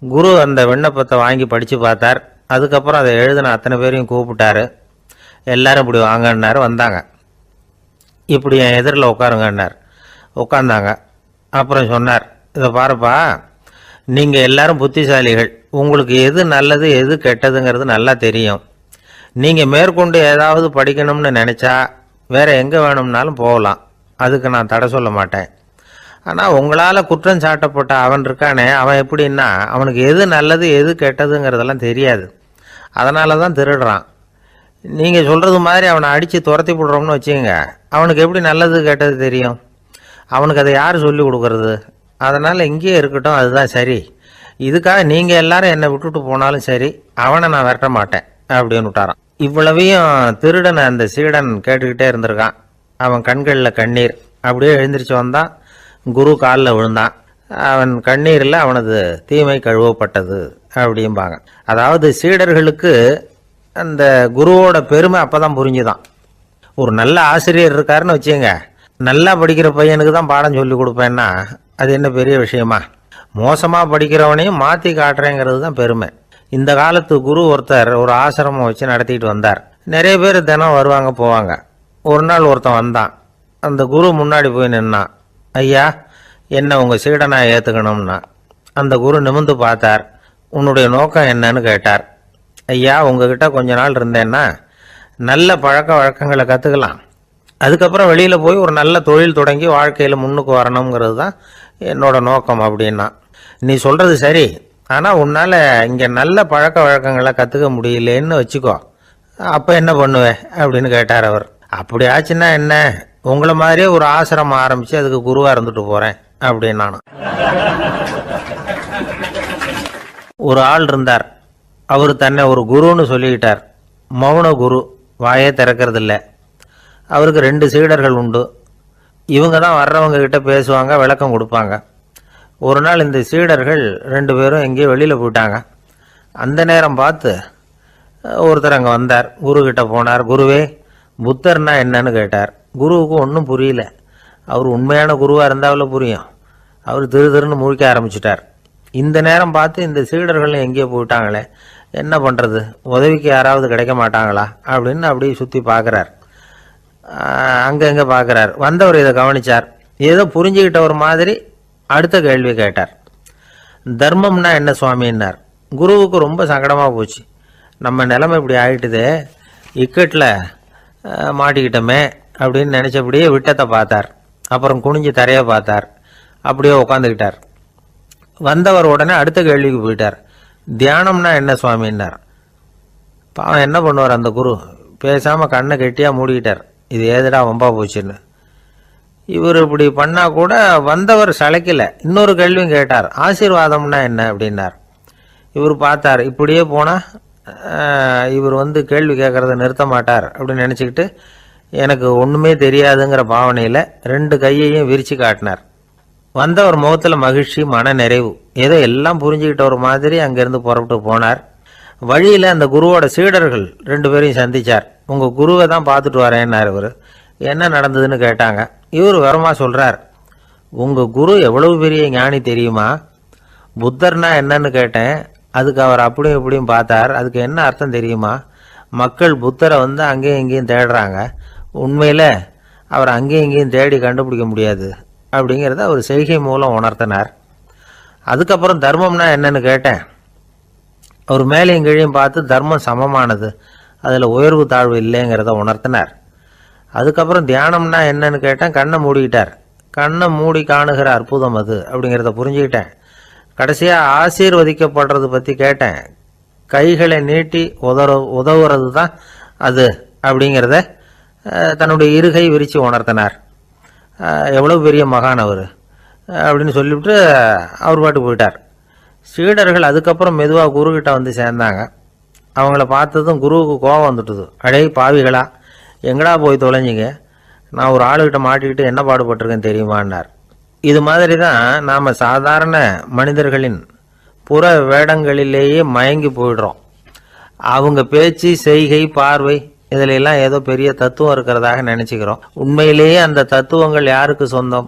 A: குரு அந்த விண்ணப்பத்தை வாங்கி படித்து பார்த்தார். அதுக்கப்புறம் அதை எழுதின அத்தனை பேரையும் கூப்பிட்டாரு. எல்லாரும் இப்படி வாங்கன்னாரு. வந்தாங்க. இப்படி என் எதிரில் உட்காருங்கன்னார். உட்காந்தாங்க. அப்புறம் சொன்னார், இதை பாருப்பா, நீங்கள் எல்லாரும் புத்திசாலிகள், உங்களுக்கு எது நல்லது எது கெட்டதுங்கிறது நல்லா தெரியும். நீங்கள் மேற்கொண்டு ஏதாவது படிக்கணும்னு நினச்சா வேற எங்கே வேணும்னாலும் போகலாம், அதுக்கு நான் தடை சொல்ல மாட்டேன். ஆனால் உங்களால் குற்றம் சாட்டப்பட்ட அவன் இருக்கானே, அவன் எப்படின்னா அவனுக்கு எது நல்லது எது கெட்டதுங்கிறதெல்லாம் தெரியாது, அதனால தான் திருடுறான். நீங்கள் சொல்கிறது மாதிரி அவனை அடித்து துரத்தி போடுறோம்னு வச்சுக்கோங்க, அவனுக்கு எப்படி நல்லது கெட்டது தெரியும்? அவனுக்கு அதை யார் சொல்லி கொடுக்கறது? அதனால் இங்கேயே இருக்கட்டும், அதுதான் சரி. இதுக்காக நீங்கள் எல்லாரும் என்னை விட்டுட்டு போனாலும் சரி, அவனை நான் விரட்ட மாட்டேன் அப்படின்னு விட்டாரான். இவ்வளவையும் திருடனை அந்த சீடன் கேட்டுக்கிட்டே இருந்திருக்கான். அவன் கண்களில் கண்ணீர். அப்படியே எழுந்திரிச்சு வந்தான், குரு காலில் விழுந்தான். அவன் கண்ணீரில் அவனது தீமை கழுவப்பட்டது அப்படிம்பாங்க. அதாவது சீடர்களுக்கு அந்த குருவோட பெருமை அப்பதான் புரிஞ்சுதான். ஒரு நல்ல ஆசிரியர் இருக்காருன்னு வச்சுங்க, நல்லா படிக்கிற பையனுக்கு தான் பாடம் சொல்லி கொடுப்பேன்னா அது என்ன பெரிய விஷயமா? மோசமாக படிக்கிறவனையும் மாற்றி காட்டுறேங்கிறது தான் பெருமை. இந்த காலத்து குரு ஒருத்தர் ஒரு ஆசிரமம் வச்சு நடத்திட்டு வந்தார். நிறைய பேர் தினம் வருவாங்க போவாங்க. ஒரு நாள் ஒருத்தன் வந்தான். அந்த குரு முன்னாடி போய் நின்னான். ஐயா, என்ன உங்கள் சீடனாக ஏற்றுக்கணும்னா. அந்த குரு நிமிர்ந்து பார்த்தார். உன்னுடைய நோக்கம் என்னன்னு கேட்டார். ஐயா, உங்ககிட்ட கொஞ்ச நாள் இருந்தேன்னா நல்ல பழக்க வழக்கங்களை கற்றுக்கலாம், அதுக்கப்புறம் வெளியில் போய் ஒரு நல்ல தொழில் தொடங்கி வாழ்க்கையில் முன்னுக்கு வரணுங்கிறது தான் என்னோட நோக்கம் அப்படின்னா. நீ சொல்கிறது சரி, ஆனால் உன்னால் இங்கே நல்ல பழக்க வழக்கங்களை கற்றுக்க முடியலேன்னு வச்சுக்கோ, அப்போ என்ன பண்ணுவேன் அப்படின்னு கேட்டார் அவர். அப்படி ஆச்சுன்னா என்ன, உங்களை மாதிரியே ஒரு ஆசிரமம் ஆரம்பித்து அதுக்கு குருவாக இருந்துட்டு போகிறேன் அப்படின்னு நானும். ஒரு ஆள் இருந்தார். அவர் தன்னை ஒரு குருன்னு சொல்லிக்கிட்டார். மௌன குரு, வாயே திறக்கிறதில்ல. அவருக்கு 2 சீடர்கள் உண்டு. இவங்க தான் வர்றவங்க கிட்ட பேசுவாங்க, விளக்கம் கொடுப்பாங்க. ஒரு நாள் இந்த சீடர்கள் 2 பேரும் எங்கேயோ வெளியில் போயிட்டாங்க. அந்த நேரம் பார்த்து ஒருத்தர் அங்கே வந்தார். குரு கிட்ட போனார். குருவே, புத்தர்னா என்னன்னு கேட்டார். குருவுக்கு ஒன்றும் புரியல. அவர் உண்மையான குருவாக இருந்தாவில் புரியும். அவர் திருன்னு முழிக்க ஆரம்பிச்சிட்டார். இந்த நேரம் பார்த்து இந்த சீடர்களும் எங்கேயோ போயிட்டாங்களே, என்ன பண்ணுறது, உதவிக்கு யாராவது கிடைக்க மாட்டாங்களா அப்படின்னு அப்படியே சுற்றி பார்க்குறார். அங்கங்கே பார்க்குறார். வந்தவர் இதை கவனித்தார். ஏதோ புரிஞ்சுக்கிட்ட ஒரு மாதிரி அடுத்த கேள்வி கேட்டார். தர்மம்னா என்ன சுவாமின்னார். குருவுக்கு ரொம்ப சங்கடமாக போச்சு. நம்ம நிலைமை இப்படி ஆகிட்டுதே, இக்கட்டில் மாட்டிக்கிட்டோமே அப்படின்னு நினச்சபடியே விட்டத்தை பார்த்தார். அப்புறம் குனிஞ்சு தரையை பார்த்தார். அப்படியே உட்காந்துக்கிட்டார். வந்தவர் உடனே அடுத்த கேள்விக்கு போயிட்டார். தியானம்னா என்ன சுவாமின்னார். பாவம் என்ன பண்ணுவார் அந்த குரு, பேசாமல் கண்ணை கெட்டியாக மூடிக்கிட்டார். இது ஏதுடா வம்பா போச்சுன்னு. இவர் இப்படி பண்ணால் கூட வந்தவர் சளைக்கல. இன்னொரு கேள்வியும் கேட்டார். ஆசீர்வாதம்னா என்ன அப்படின்னார். இவர் பார்த்தார். இப்படியே போனால் இவர் கேள்வி கேட்குறத நிறுத்த மாட்டார் அப்படின்னு நினச்சிக்கிட்டு எனக்கு ஒன்றுமே தெரியாதுங்கிற பாவனையில் 2 கையையும் விரித்து காட்டினார். வந்தவர் முகத்தில் மகிழ்ச்சி, மன நிறைவு, ஏதோ எல்லாம் புரிஞ்சுக்கிட்ட ஒரு மாதிரி அங்கேருந்து புறப்பட்டு போனார். வழியில் அந்த குருவோட சீடர்கள் 2 பேரையும் சந்திச்சார். உங்கள் குருவை தான் பார்த்துட்டு வரேன்னார். இவர் என்ன நடந்ததுன்னு கேட்டாங்க. இவர் வரமாக சொல்கிறார். உங்கள் குரு எவ்வளவு பெரிய ஞானி தெரியுமா? புத்தர்னா என்னன்னு கேட்டேன், அதுக்கு அவர் அப்படியும் இப்படியும் பார்த்தார். அதுக்கு என்ன அர்த்தம் தெரியுமா? மக்கள் புத்தரை அங்கேயும் இங்கேயும் தேடுறாங்க, உண்மையில் அவர் அங்கேயும் இங்கேயும் தேடி கண்டுபிடிக்க முடியாது அப்படிங்கிறத அவர் செய்கை மூலம் உணர்த்தினார். அதுக்கப்புறம் தர்மம்னா என்னன்னு கேட்டேன். அவர் மேலேயும் கீழையும் பார்த்து தர்மம் சமமானது, அதில் உயர்வு தாழ்வு இல்லைங்கிறத உணர்த்தினார். அதுக்கப்புறம் தியானம்னா என்னன்னு கேட்டேன். கண்ணை மூடிக்கிட்டார். கண்ணை மூடி காணுகிற அற்புதம் அது அப்படிங்கிறத புரிஞ்சுக்கிட்டேன். கடைசியாக ஆசீர்வதிக்கப்படுறது பற்றி கேட்டேன். கைகளை நீட்டி உதவுறது தான் அது அப்படிங்கிறத தன்னுடைய இருகை விரித்து உணர்த்தினார். எவ்வளோ பெரிய மகான் அவர் அப்படின்னு சொல்லிவிட்டு அவர் பாட்டுக்கு போயிட்டார். சீடர்கள் அதுக்கப்புறம் மெதுவாக குருக்கிட்ட சேர்ந்தாங்க. அவங்கள பார்த்ததும் குருவுக்கு கோபம் வந்துட்டுது. அடே பாவிகளா, எங்கடா போய் தொலைஞ்சிங்க, நான் ஒரு ஆளுகிட்ட மாட்டிக்கிட்டு என்ன பாடுபட்டிருக்கேன் தெரியுமான்னார். இது மாதிரி தான் நாம் சாதாரண மனிதர்களின் புற வேடங்களிலேயே மயங்கி போயிடுறோம். அவங்க பேச்சு, செய்கை, பார்வை இதிலெல்லாம் ஏதோ பெரிய தத்துவம் இருக்கிறதாக நினச்சிக்கிறோம். உண்மையிலேயே அந்த தத்துவங்கள் யாருக்கு சொந்தம்?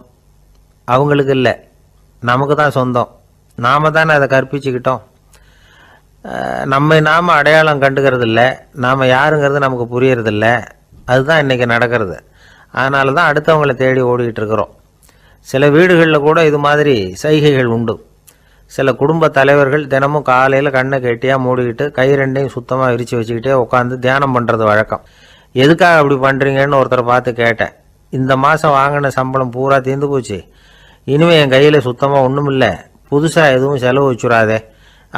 A: அவங்களுக்கு இல்லை, நமக்கு தான் சொந்தம். நாம தானே அதை கற்பிச்சுக்கிட்டோம். நாம் அடையாளம் கண்டுக்கிறது இல்லை, நாம் யாருங்கிறது நமக்கு புரியறதில்ல. அதுதான் இன்றைக்கி நடக்கிறது. அதனால தான் அடுத்தவங்களை தேடி ஓடிக்கிட்டு இருக்கிறோம். சில வீடுகளில் கூட இது மாதிரி சைகைகள் உண்டு. சில குடும்ப தலைவர்கள் தினமும் காலையில் கண்ணை கெட்டியாக மூடிக்கிட்டு கை ரெண்டையும் சுத்தமாக விரித்து வச்சுக்கிட்டே உட்காந்து தியானம் பண்ணுறது வழக்கம். எதுக்காக அப்படி பண்ணுறீங்கன்னு ஒருத்தரை பார்த்து கேட்டேன். இந்த மாதம் வாங்கின சம்பளம் பூரா தீர்ந்து போச்சு, இனிமேல் என் கையில் சுத்தமாக ஒன்றும் இல்லை, புதுசாக எதுவும் செலவு வச்சுடாதே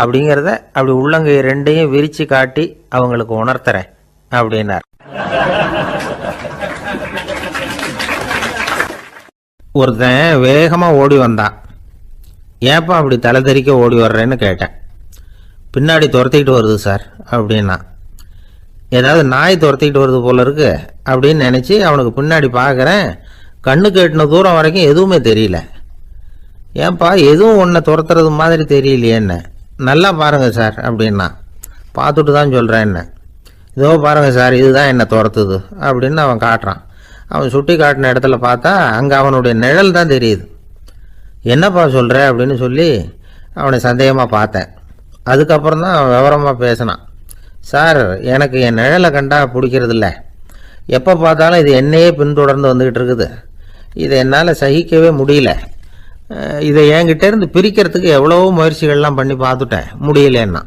A: அப்படிங்கிறத அப்படி உள்ளங்கை ரெண்டையும் விரித்து காட்டி அவங்களுக்கு உணர்த்துறேன் அப்படின்னார். ஒருத்தன் வேகமாக ஓடி வந்தான். ஏப்பா அப்படி தலை தெறிக்க ஓடி வர்றேன்னு கேட்டேன். பின்னாடி துரத்திக்கிட்டு வருது சார் அப்படின்னா. ஏதாவது நாய் துரத்திக்கிட்டு வருது போல இருக்கு அப்படின்னு நினச்சி அவனுக்கு பின்னாடி பார்க்குறேன். கண்ணுக்கு எட்டின தூரம் வரைக்கும் எதுவுமே தெரியல. ஏன்பா எதுவும் ஒன்றை துரத்துறது மாதிரி தெரியலையேன்னு. நல்லா பாருங்கள் சார் அப்படின்னா. பார்த்துட்டு தான் சொல்கிறேன் என்ன. இதோ பாருங்கள் சார், இதுதான் என்னை துரத்துது அப்படின்னு அவன் காட்டுறான். அவன் சுட்டி காட்டின இடத்துல பார்த்தா அங்கே அவனுடைய நிழல் தான் தெரியுது. என்னப்பா சொல்கிற அப்படின்னு சொல்லி அவனை சந்தேகமாக பார்த்தேன். அதுக்கப்புறம் தான் அவன் விவரமாக பேசினான். சார், எனக்கு என் நிழலை கண்டா பிடிக்கிறதில்ல, எப்போ பார்த்தாலும் இது என்னையே பின்தொடர்ந்து வந்துக்கிட்டு இருக்குது. இதை என்னால் சகிக்கவே முடியல. இதை என்கிட்டேருந்து பிரிக்கிறதுக்கு எவ்வளவோ முயற்சிகள்லாம் பண்ணி பார்த்துட்டேன், முடியலன்னா.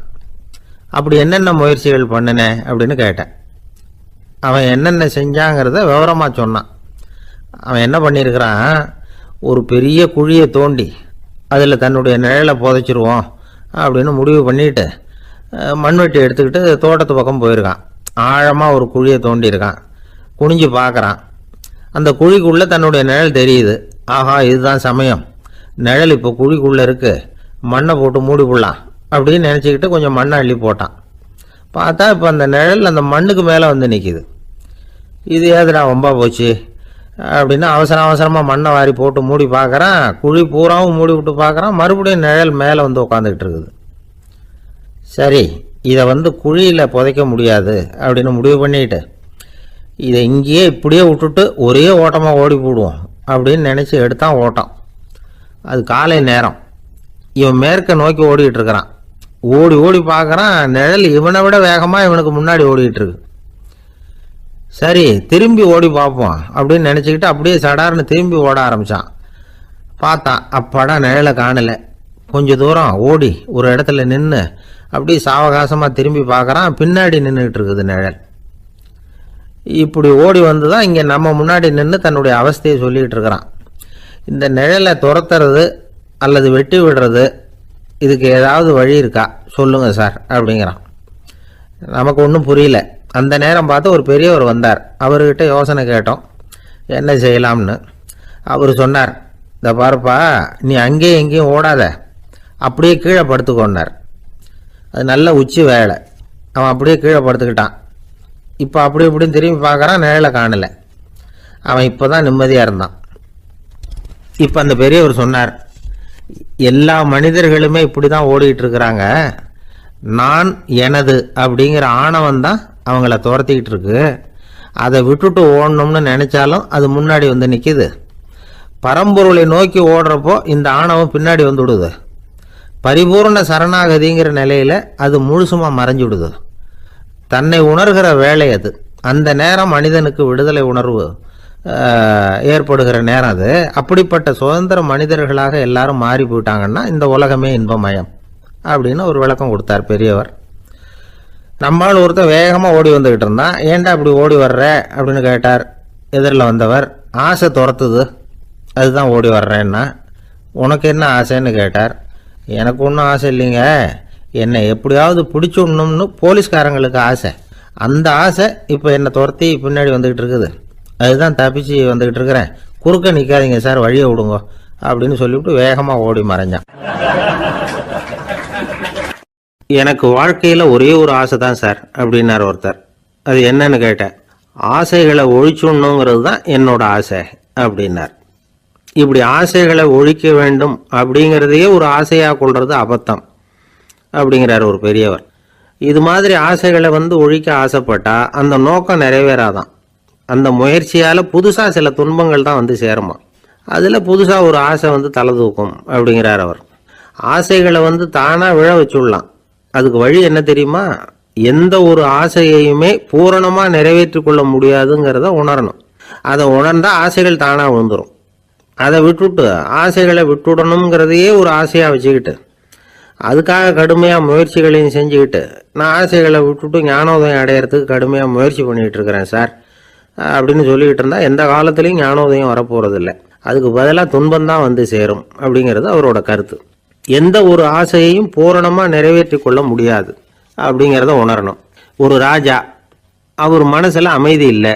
A: அப்படி என்னென்ன முயற்சிகள் பண்ணினேன் அப்படின்னு கேட்டேன். அவன் என்னென்ன செஞ்சாங்கிறத விவரமாக சொன்னான். அவன் என்ன பண்ணியிருக்கிறான், ஒரு பெரிய குழியை தோண்டி அதில் தன்னுடைய நிழலை புதைச்சிருவோம் அப்படின்னு முடிவு பண்ணிட்டு மண்வெட்டி எடுத்துக்கிட்டு தோட்டத்து பக்கம் போயிருக்கான். ஆழமாக ஒரு குழியை தோண்டியிருக்கான். குனிஞ்சு பார்க்குறான். அந்த குழிக்குள்ளே தன்னுடைய நிழல் தெரியுது. ஆஹா, இதுதான் சமயம், நிழல் இப்போ குழிக்குள்ளே இருக்குது, மண்ணை போட்டு மூடி விடலாம் அப்படின்னு நினச்சிக்கிட்டு கொஞ்சம் மண்ணை அள்ளி போட்டான். பார்த்தா இப்போ அந்த நிழல் அந்த மண்ணுக்கு மேலே வந்து நிற்கிது. இது ஏதுடா வம்பா போச்சு அப்படின்னு அவசரமாக மண்ணை வாரி போட்டு மூடி பார்க்குறான். குழி பூராவும் மூடி விட்டு பார்க்குறான். மறுபடியும் நிழல் மேலே வந்து உட்காந்துக்கிட்டு இருக்குது. சரி, இதை குழியில் புதைக்க முடியாது அப்படின்னு முடிவு பண்ணிட்டு இதை இங்கேயே இப்படியே விட்டுட்டு ஒரே ஓட்டமாக ஓடி போடுவோம் அப்படின்னு நினச்சி எடுத்தான் ஓட்டம். அது காலை நேரம். இவன் மேற்க நோக்கி ஓடிக்கிட்டு இருக்கிறான். ஓடி ஓடி பார்க்குறான், நிழல் இவனை விட வேகமாக இவனுக்கு முன்னாடி ஓடிக்கிட்டு இருக்கு. சரி, திரும்பி ஓடி பார்ப்போம் அப்படின்னு நினச்சிக்கிட்டு அப்படியே சடார்னு திரும்பி ஓட ஆரம்பித்தான். பார்த்தான், அப்பாடா நிழலை காணலை. கொஞ்சம் தூரம் ஓடி ஒரு இடத்துல நின்று அப்படியே சாவகாசமாக திரும்பி பார்க்குறான். பின்னாடி நின்றுக்கிட்டு இருக்குது நிழல். இப்படி ஓடி வந்து தான் இங்கே நம்ம முன்னாடி நின்று தன்னுடைய அவஸ்தையை சொல்லிக்கிட்டு இருக்கிறான். இந்த நிழலை துரத்துறது அல்லது வெட்டி விடுறது, இதுக்கு ஏதாவது வழி இருக்கா சொல்லுங்கள் சார் அப்படிங்கிறான். நமக்கு ஒன்றும் புரியல. அந்த நேரம் பார்த்து ஒரு பெரியவர் வந்தார். அவர்கிட்ட யோசனை கேட்டோம், என்ன செய்யலாம்னு. அவர் சொன்னார், இந்த பாருப்பா, நீ அங்கேயும் எங்கேயும் ஓடாத, அப்படியே கீழே படுத்துக்கொண்டார். அது நல்ல உச்சி வேலை. அவன் அப்படியே கீழே படுத்துக்கிட்டான். இப்போ அப்படி இப்படின்னு திரும்பி பார்க்குறான், நிழலை காணலை. அவன் இப்போ தான் நிம்மதியாக இருந்தான். இப்போ அந்த பெரியவர் சொன்னார், எல்லா மனிதர்களுமே இப்படி தான் ஓடிக்கிட்டு இருக்கிறாங்க. நான் எனது அப்படிங்கிற ஆணவம் தான் அவங்கள துரத்திக்கிட்டு இருக்கு. அதை விட்டுட்டு ஓடணும்னு நினைச்சாலும் அது முன்னாடி வந்து நிற்கிது. பரம்பொருளை நோக்கி ஓடுறப்போ இந்த ஆணவம் பின்னாடி வந்து விடுது. பரிபூர்ண சரணாகதிங்கிற நிலையில் அது முழுசுமாக மறைஞ்சு விடுது. தன்னை உணர்கிற வேலை அது. அந்த நேரம் மனிதனுக்கு விடுதலை உணர்வு ஏற்படுகிற நேரம் அது. அப்படிப்பட்ட சுதந்திர மனிதர்களாக எல்லாரும் மாறி போயிட்டாங்கன்னா இந்த உலகமே இன்பமயம் அப்படின்னு ஒரு விளக்கம் கொடுத்தார் பெரியவர். நம்மால் ஒருத்தர் வேகமாக ஓடி வந்துக்கிட்டு இருந்தான். ஏன்டா அப்படி ஓடி வர்ற அப்படின்னு கேட்டார் எதிரில் வந்தவர். ஆசை துரத்துது, அதுதான் ஓடி வர்றேன்னா. உனக்கு என்ன ஆசைன்னு கேட்டார். எனக்கு ஒன்றும் ஆசை இல்லைங்க, என்னை எப்படியாவது பிடிச்சுடணும்னு போலீஸ்காரங்களுக்கு ஆசை. அந்த ஆசை இப்போ என்னை துரத்தி பின்னாடி வந்துக்கிட்டு இருக்குது. அதுதான் தப்பிச்சு வந்துக்கிட்டு இருக்கிறேன். குறுக்க நிற்காதீங்க சார், வழியை விடுங்க அப்படின்னு சொல்லிவிட்டு வேகமாக ஓடி மறைஞ்சான். எனக்கு வாழ்க்கையில் ஒரே ஒரு ஆசை தான் சார் அப்படின்னார் ஒருத்தர். அது என்னன்னு கேட்டேன். ஆசைகளை ஒழிச்சுடணுங்கிறது தான் என்னோட ஆசை அப்படின்னார். இப்படி ஆசைகளை ஒழிக்க வேண்டும் அப்படிங்கிறதையே ஒரு ஆசையாக கொள்வது அபத்தம் அப்படிங்கிறார் ஒரு பெரியவர். இது மாதிரி ஆசைகளை ஒழிக்க ஆசைப்பட்டா அந்த நோக்கம் நிறைவேறாதான். அந்த முயற்சியால் புதுசாக சில துன்பங்கள் தான் சேருமா. அதில் புதுசாக ஒரு ஆசை தலை தூக்கும் அப்படிங்கிறார் அவர். ஆசைகளை தானாக விழ வச்சுடலாம். அதுக்கு வழி என்ன தெரியுமா? எந்த ஒரு ஆசையையுமே பூரணமாக நிறைவேற்றி கொள்ள முடியாதுங்கிறத உணரணும். அதை உணர்ந்தால் ஆசைகள் தானாக விழுந்துடும். அதை விட்டுட்டு ஆசைகளை விட்டுடணுங்கிறதையே ஒரு ஆசையாக வச்சுக்கிட்டு அதுக்காக கடுமையாக முயற்சிகளையும் செஞ்சுக்கிட்டு நான் ஆசைகளை விட்டுட்டு ஞானோதயம் அடையிறதுக்கு கடுமையாக முயற்சி பண்ணிகிட்டு இருக்கிறேன் சார் அப்படின்னு சொல்லிக்கிட்டு இருந்தால் எந்த காலத்துலேயும் ஞானோதயம் வரப்போகிறதில்ல. அதுக்கு பதிலாக துன்பம்தான் வந்து சேரும் அப்படிங்கிறது அவரோட கருத்து. எந்த ஒரு ஆசையையும் பூரணமாக நிறைவேற்றி கொள்ள முடியாது அப்படிங்கிறத உணரணும். ஒரு ராஜா, அவர் மனசில் அமைதி இல்லை,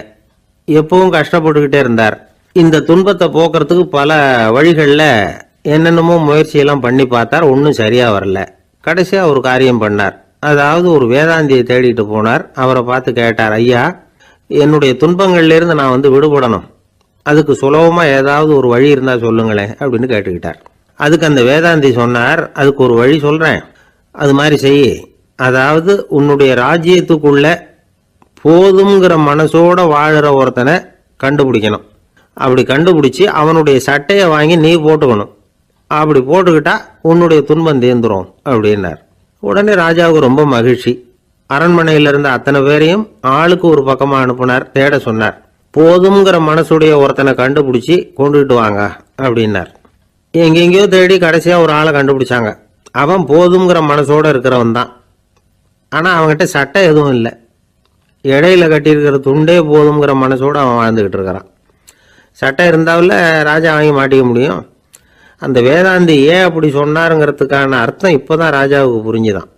A: எப்பவும் கஷ்டப்பட்டுக்கிட்டே இருந்தார். இந்த துன்பத்தை போக்குறதுக்கு பல வழிகளில் என்னென்னமோ முயற்சியெல்லாம் பண்ணி பார்த்தார், ஒன்றும் சரியாக வரல. கடைசியாக ஒரு காரியம் பண்ணார். அதாவது ஒரு வேதாந்தியை தேடிட்டு போனார். அவரை பார்த்து கேட்டார், ஐயா, என்னுடைய துன்பங்கள்லேருந்து நான் வந்து விடுபடணும், அதுக்கு சுலபமாக ஏதாவது ஒரு வழி இருந்தால் சொல்லுங்களேன் அப்படின்னு கேட்டுக்கிட்டார். அதுக்கு அந்த வேதாந்தி சொன்னார், அதுக்கு ஒரு வழி சொல்கிறேன், அது மாதிரி செய். அதாவது உன்னுடைய ராஜ்யத்துக்குள்ள போதுங்கிற மனசோட வாழுற ஒருத்தனை கண்டுபிடிக்கணும். அப்படி கண்டுபிடிச்சி அவனுடைய சட்டையை வாங்கி நீ போட்டுக்கணும். அப்படி போட்டுக்கிட்டா உன்னுடைய துன்பம் தீர்ந்துரும் அப்படின்னார். உடனே ராஜாவுக்கு ரொம்ப மகிழ்ச்சி. அரண்மனையில் இருந்த அத்தனை பேரையும் ஆளுக்கு ஒரு பக்கமாக அனுப்புனார், தேட சொன்னார். போதுங்கிற மனசுடைய ஒருத்தனை கண்டுபிடிச்சி கொண்டுகிட்டு வாங்க அப்படின்னார். எங்கெங்கேயோ தேடி கடைசியாக ஒரு ஆளை கண்டுபிடிச்சாங்க. அவன் போதுங்கிற மனசோடு இருக்கிறவன் தான். ஆனால் அவன்கிட்ட சட்டை எதுவும் இல்லை. இடையில கட்டியிருக்கிற துண்டே போதுங்கிற மனசோடு அவன் வாழ்ந்துக்கிட்டு இருக்கிறான். சட்டை இருந்தாவில் ராஜா வாங்கி மாட்டிக்க முடியும். அந்த வேதாந்தி ஏன் அப்படி சொன்னாருங்கிறதுக்கான அர்த்தம் இப்போ தான் ராஜாவுக்கு புரிஞ்சுதான்.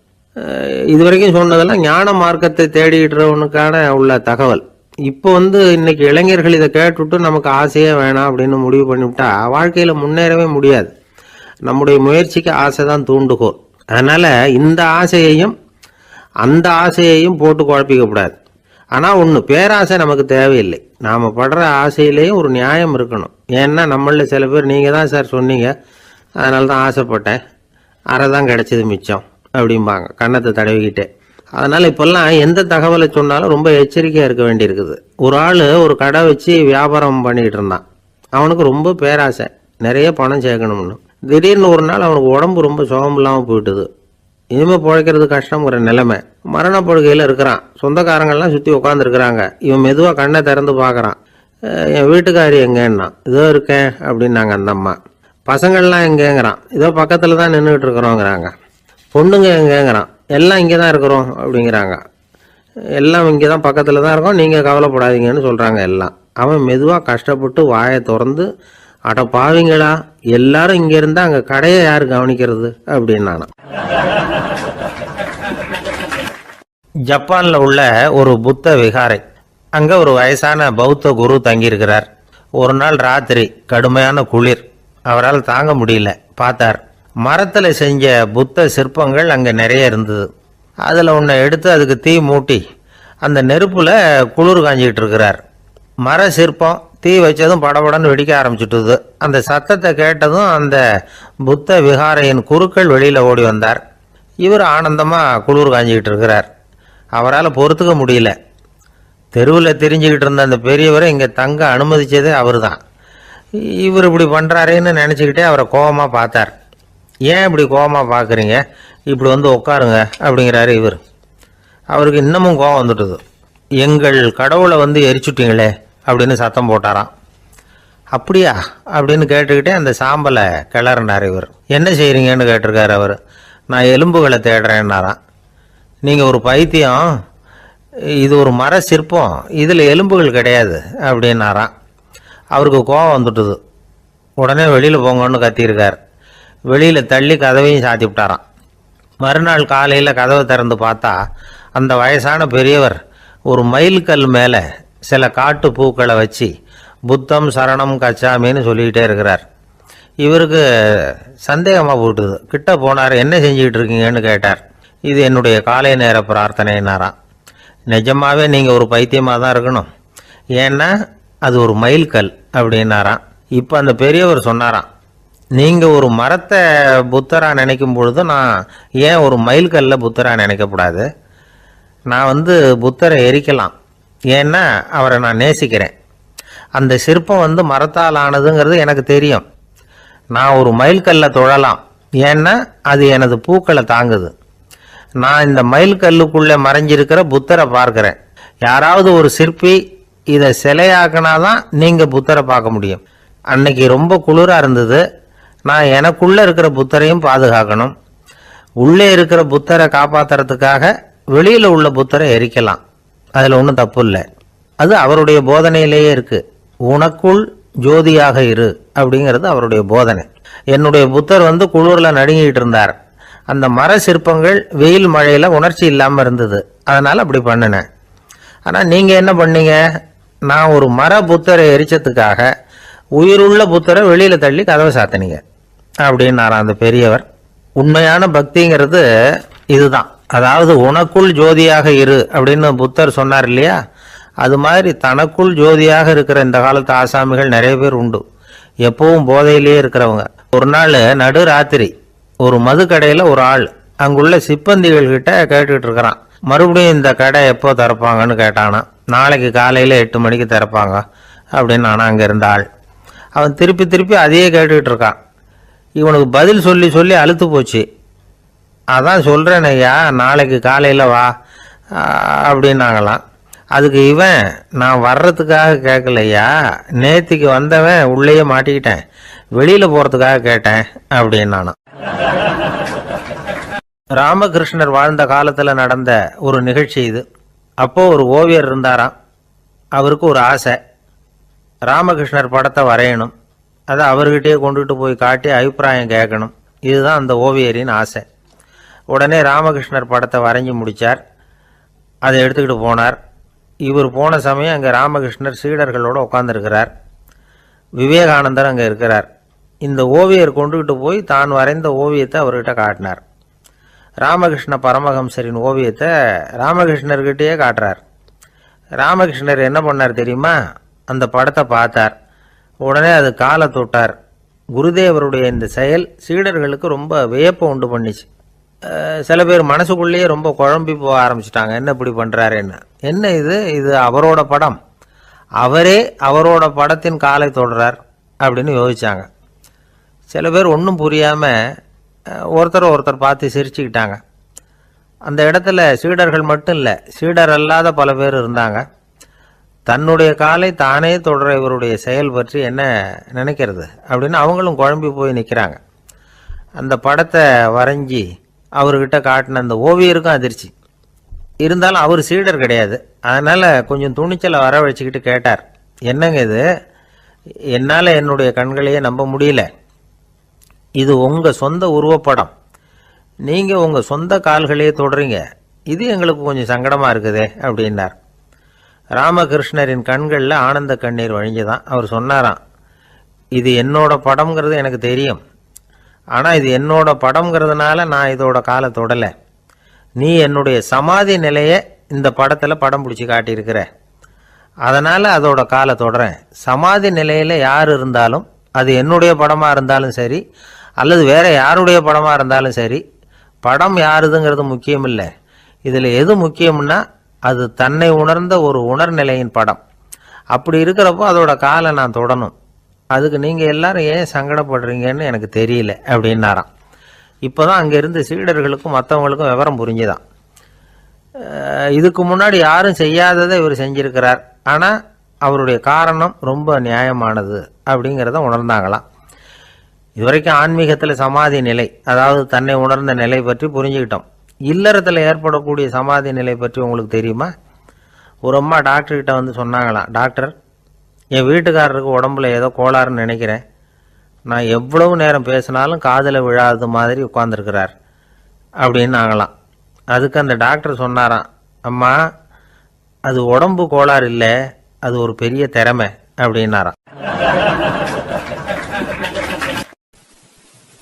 A: இது வரைக்கும் சொன்னதெல்லாம் ஞான மார்க்கத்தை தேடிக்கிறவனுக்கான உள்ள தகவல். இப்போ இன்னைக்கு இளைஞர்கள் இதை கேட்டுவிட்டு நமக்கு ஆசையே வேணாம் அப்படின்னு முடிவு பண்ணிவிட்டா வாழ்க்கையில் முன்னேறவே முடியாது. நம்முடைய முயற்சிக்கு ஆசை தான் தூண்டுகோல். அதனால் இந்த ஆசையையும் அந்த ஆசையையும் போட்டு குழப்பிக்கக்கூடாது. ஆனால் ஒன்று, பேராசை நமக்கு தேவையில்லை. நாம் படுற ஆசையிலேயும் ஒரு நியாயம் இருக்கணும். ஏன்னா நம்மளில் சில பேர் நீங்கள் தான் சார் சொன்னீங்க, அதனால தான் ஆசைப்பட்டேன், அரை தான் கிடைச்சது மிச்சம் அப்படிம்பாங்க கன்னத்தை தடவிக்கிட்டே. அதனால் இப்போல்லாம் எந்த தகவலை சொன்னாலும் ரொம்ப எச்சரிக்கையாக இருக்க வேண்டியிருக்குது. ஒரு ஆள் ஒரு கடை வச்சு வியாபாரம் பண்ணிக்கிட்டு இருந்தான். அவனுக்கு ரொம்ப பேராசை, நிறைய பணம் சேர்க்கணும்னு. திடீர்னு ஒரு நாள் அவனுக்கு உடம்பு ரொம்ப சுகம் இல்லாமல் போயிட்டுது. இனிமேல் பிழைக்கிறது கஷ்டங்கிற நிலைமை. மரணப்படுகையில் இருக்கிறான். சொந்தக்காரங்கள்லாம் சுற்றி உட்காந்துருக்குறாங்க. இவன் மெதுவாக கண்ணை திறந்து பார்க்குறான். என் வீட்டுக்காரி எங்கேன்னா, இதோ இருக்கேன் அப்படின்னாங்க அந்த அம்மா. பசங்கள்லாம் எங்கேங்கிறான், இதோ பக்கத்தில் தான் நின்றுக்கிட்டு இருக்கிறோங்கிறாங்க. பொண்ணுங்க எங்கேங்கிறான், எல்லாம் இங்கே தான் இருக்கிறோம் அப்படிங்கிறாங்க. எல்லாம் இங்கே தான் பக்கத்தில் தான் இருக்கோம், நீங்கள் கவலைப்படாதீங்கன்னு சொல்கிறாங்க எல்லாம். அவன் மெதுவாக கஷ்டப்பட்டு வாயை திறந்து, அட பாவிங்களா, எல்லாரும் இங்கே இருந்தால் அங்கே கடையை யார் கவனிக்கிறது அப்படின்னானா. ஜப்பானில் உள்ள ஒரு புத்த விகாரை, அங்கே ஒரு வயசான பௌத்த குரு தங்கியிருக்கிறார். ஒரு நாள் ராத்திரி கடுமையான குளிர், அவரால் தாங்க முடியல. பார்த்தார், மரத்தில் செஞ்ச புத்த சிற்பங்கள் அங்கே நிறைய இருந்தது. அதில் ஒன்றை எடுத்து அதுக்கு தீ மூட்டி அந்த நெருப்பில் குளிர் காஞ்சிக்கிட்டு இருக்கிறார். மர சிற்பம் தீ வச்சதும் படபடன்னு வெடிக்க ஆரம்பிச்சுட்டுது. அந்த சத்தத்தை கேட்டதும் அந்த புத்த விகாரையின் குருக்கள் வெளியில் ஓடி வந்தார். இவர் ஆனந்தமாக குளிர் காஞ்சிக்கிட்டு இருக்கிறார். அவரால் பொறுத்துக்க முடியல. தெருவில் தெரிஞ்சுக்கிட்டு இருந்த அந்த பெரியவரை இங்கே தங்க அனுமதித்ததே அவர் தான். இவர் இப்படி பண்ணுறாரேன்னு நினச்சிக்கிட்டே அவரை கோபமாக பார்த்தார். ஏன் இப்படி கோபமாக பார்க்குறீங்க, இப்படி உட்காருங்க அப்படிங்கிறாரு இவர். அவருக்கு இன்னமும் கோபம் வந்துட்டுது. எங்கள் கடவுளை எரிச்சுட்டீங்களே அப்படின்னு சத்தம் போட்டாராம். அப்படியா அப்படின்னு கேட்டுக்கிட்டே அந்த சாம்பலை கிளறினார் இவர். என்ன செய்கிறீங்கன்னு கேட்டிருக்காரு அவர். நான் எலும்புகளை தேடுறேன்னாராம். நீங்கள் ஒரு பைத்தியம், இது ஒரு மர சிற்பம், இதில் எலும்புகள் கிடையாது அப்படின்னாராம். அவருக்கு கோபம் வந்துட்டுது. உடனே வெளியில் போங்கன்னு கத்தியிருக்கார். வெளியில் தள்ளி கதவையும் சாத்தி விட்டாராம். மறுநாள் காலையில் கதவை திறந்து பார்த்தா அந்த வயசான பெரியவர் ஒரு மயில்கல் மேலே சில காட்டு பூக்களை வச்சு புத்தம் சரணம் கச்சாமின்னு சொல்லிக்கிட்டே இருக்கிறார். இவருக்கு சந்தேகமாக போட்டுது. கிட்ட போனார். என்ன செஞ்சுக்கிட்டு இருக்கீங்கன்னு கேட்டார். இது என்னுடைய காலை நேர பிரார்த்தனைனாராம். நிஜமாகவே நீங்கள் ஒரு பைத்தியமாக தான் இருக்கணும், ஏன்னா அது ஒரு மயில்கல் அப்படின்னாராம். இப்போ அந்த பெரியவர் சொன்னாராம், நீங்கள் ஒரு மரத்தை புத்தராக நினைக்கும் பொழுது நான் ஏன் ஒரு மயில்கல்ல புத்தராக நினைக்கக்கூடாது? நான் புத்தரை எரிக்கலாம், ஏன்னா அவரை நான் நேசிக்கிறேன். அந்த சிற்பம் மரத்தால் ஆனதுங்கிறது எனக்கு தெரியும். நான் ஒரு மயில்கல்ல தொழலாம், ஏன்னா அது எனது பூக்களை தாங்குது. நான் இந்த மயில்கல்லுக்குள்ளே மறைஞ்சிருக்கிற புத்தரை பார்க்குறேன். யாராவது ஒரு சிற்பி இதை சிலையாக்கினாதான் நீங்கள் புத்தரை பார்க்க முடியும். அன்னைக்கு ரொம்ப குளிராக இருந்தது. நான் எனக்குள்ளே இருக்கிற புத்தரையும் பாதுகாக்கணும். உள்ளே இருக்கிற புத்தரை காப்பாத்துறதுக்காக வெளியில உள்ள புத்தரை எரிக்கலாம், அதுல ஒன்றும் தப்பு இல்லை. அது அவருடைய போதனையிலேயே இருக்கு. உனக்குள் ஜோதியாக இரு அப்படிங்கிறது அவருடைய போதனை. என்னுடைய புத்தர் குளிர்ல நடுங்கிட்டு இருந்தார். அந்த மர சிற்பங்கள் வெயில் மழையில உணர்ச்சி இல்லாம இருந்தது, அதனால அப்படி பண்ணினேன். ஆனா நீங்க என்ன பண்ணீங்க? நான் ஒரு மர புத்தரை எரிச்சதுக்காக உயிருள்ள புத்தரை வெளியில தள்ளி கதவை சாத்தினீங்க அப்படின்னாராம் அந்த பெரியவர். உண்மையான பக்திங்கிறது இதுதான். அதாவது உனக்குள் ஜோதியாக இரு அப்படின்னு புத்தர் சொன்னார் இல்லையா, அது மாதிரி தனக்குள் ஜோதியாக இருக்கிற இந்த காலத்து ஆசாமிகள் நிறைய பேர் உண்டு. எப்பவும் போதையிலேயே இருக்கிறவங்க. ஒரு நாள் நடு ராத்திரி ஒரு மது கடையில ஒரு ஆள் அங்குள்ள சிப்பந்திகள் கிட்ட கேட்டுக்கிட்டு இருக்கிறான். மறுபடியும் இந்த கடை எப்போ திறப்பாங்கன்னு கேட்டானா. நாளைக்கு காலையில 8 மணிக்கு திறப்பாங்க அப்படின்னு நானா அங்க இருந்த ஆள். அவன் திருப்பி திருப்பி அதையே கேட்டுக்கிட்டு இருக்கான். இவனுக்கு பதில் சொல்லி சொல்லி அழுத்து போச்சு. அதான் சொல்றேன் ஐயா, நாளைக்கு காலையில வா அப்படின்னாங்களாம். அதுக்கு இவன், நான் வர்றதுக்காக கேட்கலையா, நேத்திக்கு வந்தவன் உள்ளேயே மாட்டிக்கிட்டேன், வெளியில போறதுக்காக கேட்டேன் அப்படின்னு. ராமகிருஷ்ணர் வாழ்ந்த காலத்துல நடந்த ஒரு நிகழ்ச்சி இது. அப்போ ஒரு ஓவியர் இருந்தாராம். அவருக்கு ஒரு ஆசை, ராமகிருஷ்ணர் படத்தை வரையணும், அதை அவர்கிட்டயே கொண்டுட்டு போய் காட்டி அபிப்பிராயம் கேட்கணும். இதுதான் அந்த ஓவியரின் ஆசை. உடனே ராமகிருஷ்ணர் படத்தை வரைஞ்சி முடிச்சார். அதை எடுத்துக்கிட்டு போனார். இவர் போன சமயம் அங்கே ராமகிருஷ்ணர் சீடர்களோடு உட்காந்துருக்கிறார். விவேகானந்தர் அங்கே இருக்கிறார். இந்த ஓவியர் கொண்டுகிட்டு போய் தான் வரைந்த ஓவியத்தை அவர்கிட்ட காட்டினார். ராமகிருஷ்ண பரமஹம்சரின் ஓவியத்தை ராமகிருஷ்ணர்கிட்டயே காட்டுறார். ராமகிருஷ்ணர் என்ன பண்ணார் தெரியுமா? அந்த படத்தை பார்த்தார். உடனே அது காலை தொட்டார். குருதேவருடைய இந்த செயல் சீடர்களுக்கு ரொம்ப வியப்பை உண்டு பண்ணிச்சு. சில பேர் மனசுக்குள்ளேயே ரொம்ப குழம்பி போக ஆரம்பிச்சிட்டாங்க, என்ன இப்படி பண்றாருன்னு. என்ன இது அவரோட படம், அவரே அவரோட படத்தின் காலை தொடுறார் அப்படின்னு யோசிச்சாங்க. சில பேர் ஒன்றும் புரியாம ஒருத்தர் பார்த்து சிரிச்சுக்கிட்டாங்க. அந்த இடத்துல சீடர்கள் மட்டும் இல்லை, சீடர் அல்லாத பல பேர் இருந்தாங்க. தன்னுடைய காலை தானே தொடர இவருடைய செயல் பற்றி என்ன நினைக்கிறது அப்படின்னு அவங்களும் குழம்பி போய் நிற்கிறாங்க. அந்த படத்தை வரைஞ்சி அவர்கிட்ட காட்டின அந்த ஓவியருக்கும் அதிர்ச்சி. இருந்தாலும் அவர் சீடர் கிடையாது, அதனால கொஞ்சம் துணிச்சலை வரவழைச்சிக்கிட்டு கேட்டார், என்னங்க இது, என்னால் என்னுடைய கண்களையே நம்ப முடியல, இது உங்க சொந்த உருவப்படம், நீங்க உங்க சொந்த கால்களையே தொடுறீங்க, இது எங்களுக்கு கொஞ்சம் சங்கடமா இருக்குதே அப்படின்னார். ராமகிருஷ்ணரின் கண்களில் ஆனந்த கண்ணீர் வழிஞ்சுதான். அவர் சொன்னாராம், இது என்னோட படம்ங்கிறது எனக்கு தெரியும், ஆனால் இது என்னோட படம்ங்கிறதுனால நான் இதோட காலை தொடலை. நீ என்னுடைய சமாதி நிலையை இந்த படத்தில் படம் பிடிச்சி காட்டியிருக்கிற, அதனால் அதோட காலை தொடறேன். சமாதி நிலையில் யார் இருந்தாலும், அது என்னுடைய படமாக இருந்தாலும் சரி அல்லது வேற யாருடைய படமாக இருந்தாலும் சரி, படம் யாருதுங்கிறது முக்கியம் இல்லை. இதில் எது முக்கியம்னா அது தன்னை உணர்ந்த ஒரு உணர்நிலையின் படம். அப்படி இருக்கிறப்போ அதோட காலை நான் தொடணும். அதுக்கு நீங்கள் எல்லாரும் ஏன் சங்கடப்படுறீங்கன்னு எனக்கு தெரியல அப்படின்னாராம். இப்போ தான் அங்கே இருந்து சீடர்களுக்கும் மற்றவங்களுக்கும் விவரம் புரிஞ்சுதான். இதுக்கு முன்னாடி யாரும் செய்யாததை இவர் செஞ்சிருக்கிறார், ஆனால் அவருடைய காரணம் ரொம்ப நியாயமானது அப்படிங்கிறத உணர்ந்தாங்களாம். இதுவரைக்கும் ஆன்மீகத்தில் சமாதி நிலை, அதாவது தன்னை உணர்ந்த நிலை பற்றி புரிஞ்சுக்கிட்டோம். இல்லறத்தில் ஏற்படக்கூடிய சமாதி நிலை பற்றி உங்களுக்கு தெரியுமா? ஒரு அம்மா டாக்டர்கிட்ட வந்து சொன்னாங்களாம், டாக்டர், என் வீட்டுக்காரருக்கு உடம்புல ஏதோ கோளாறுன்னு நினைக்கிறேன், நான் எவ்வளவு நேரம் பேசினாலும் காதில் விழாதது மாதிரி உட்கார்ந்துருக்கிறார் அப்படின்னாங்களாம். அதுக்கு அந்த டாக்டர் சொன்னாராம், அம்மா, அது உடம்பு கோளாறு இல்லை, அது ஒரு பெரிய திறமை அப்படின்னாராம்.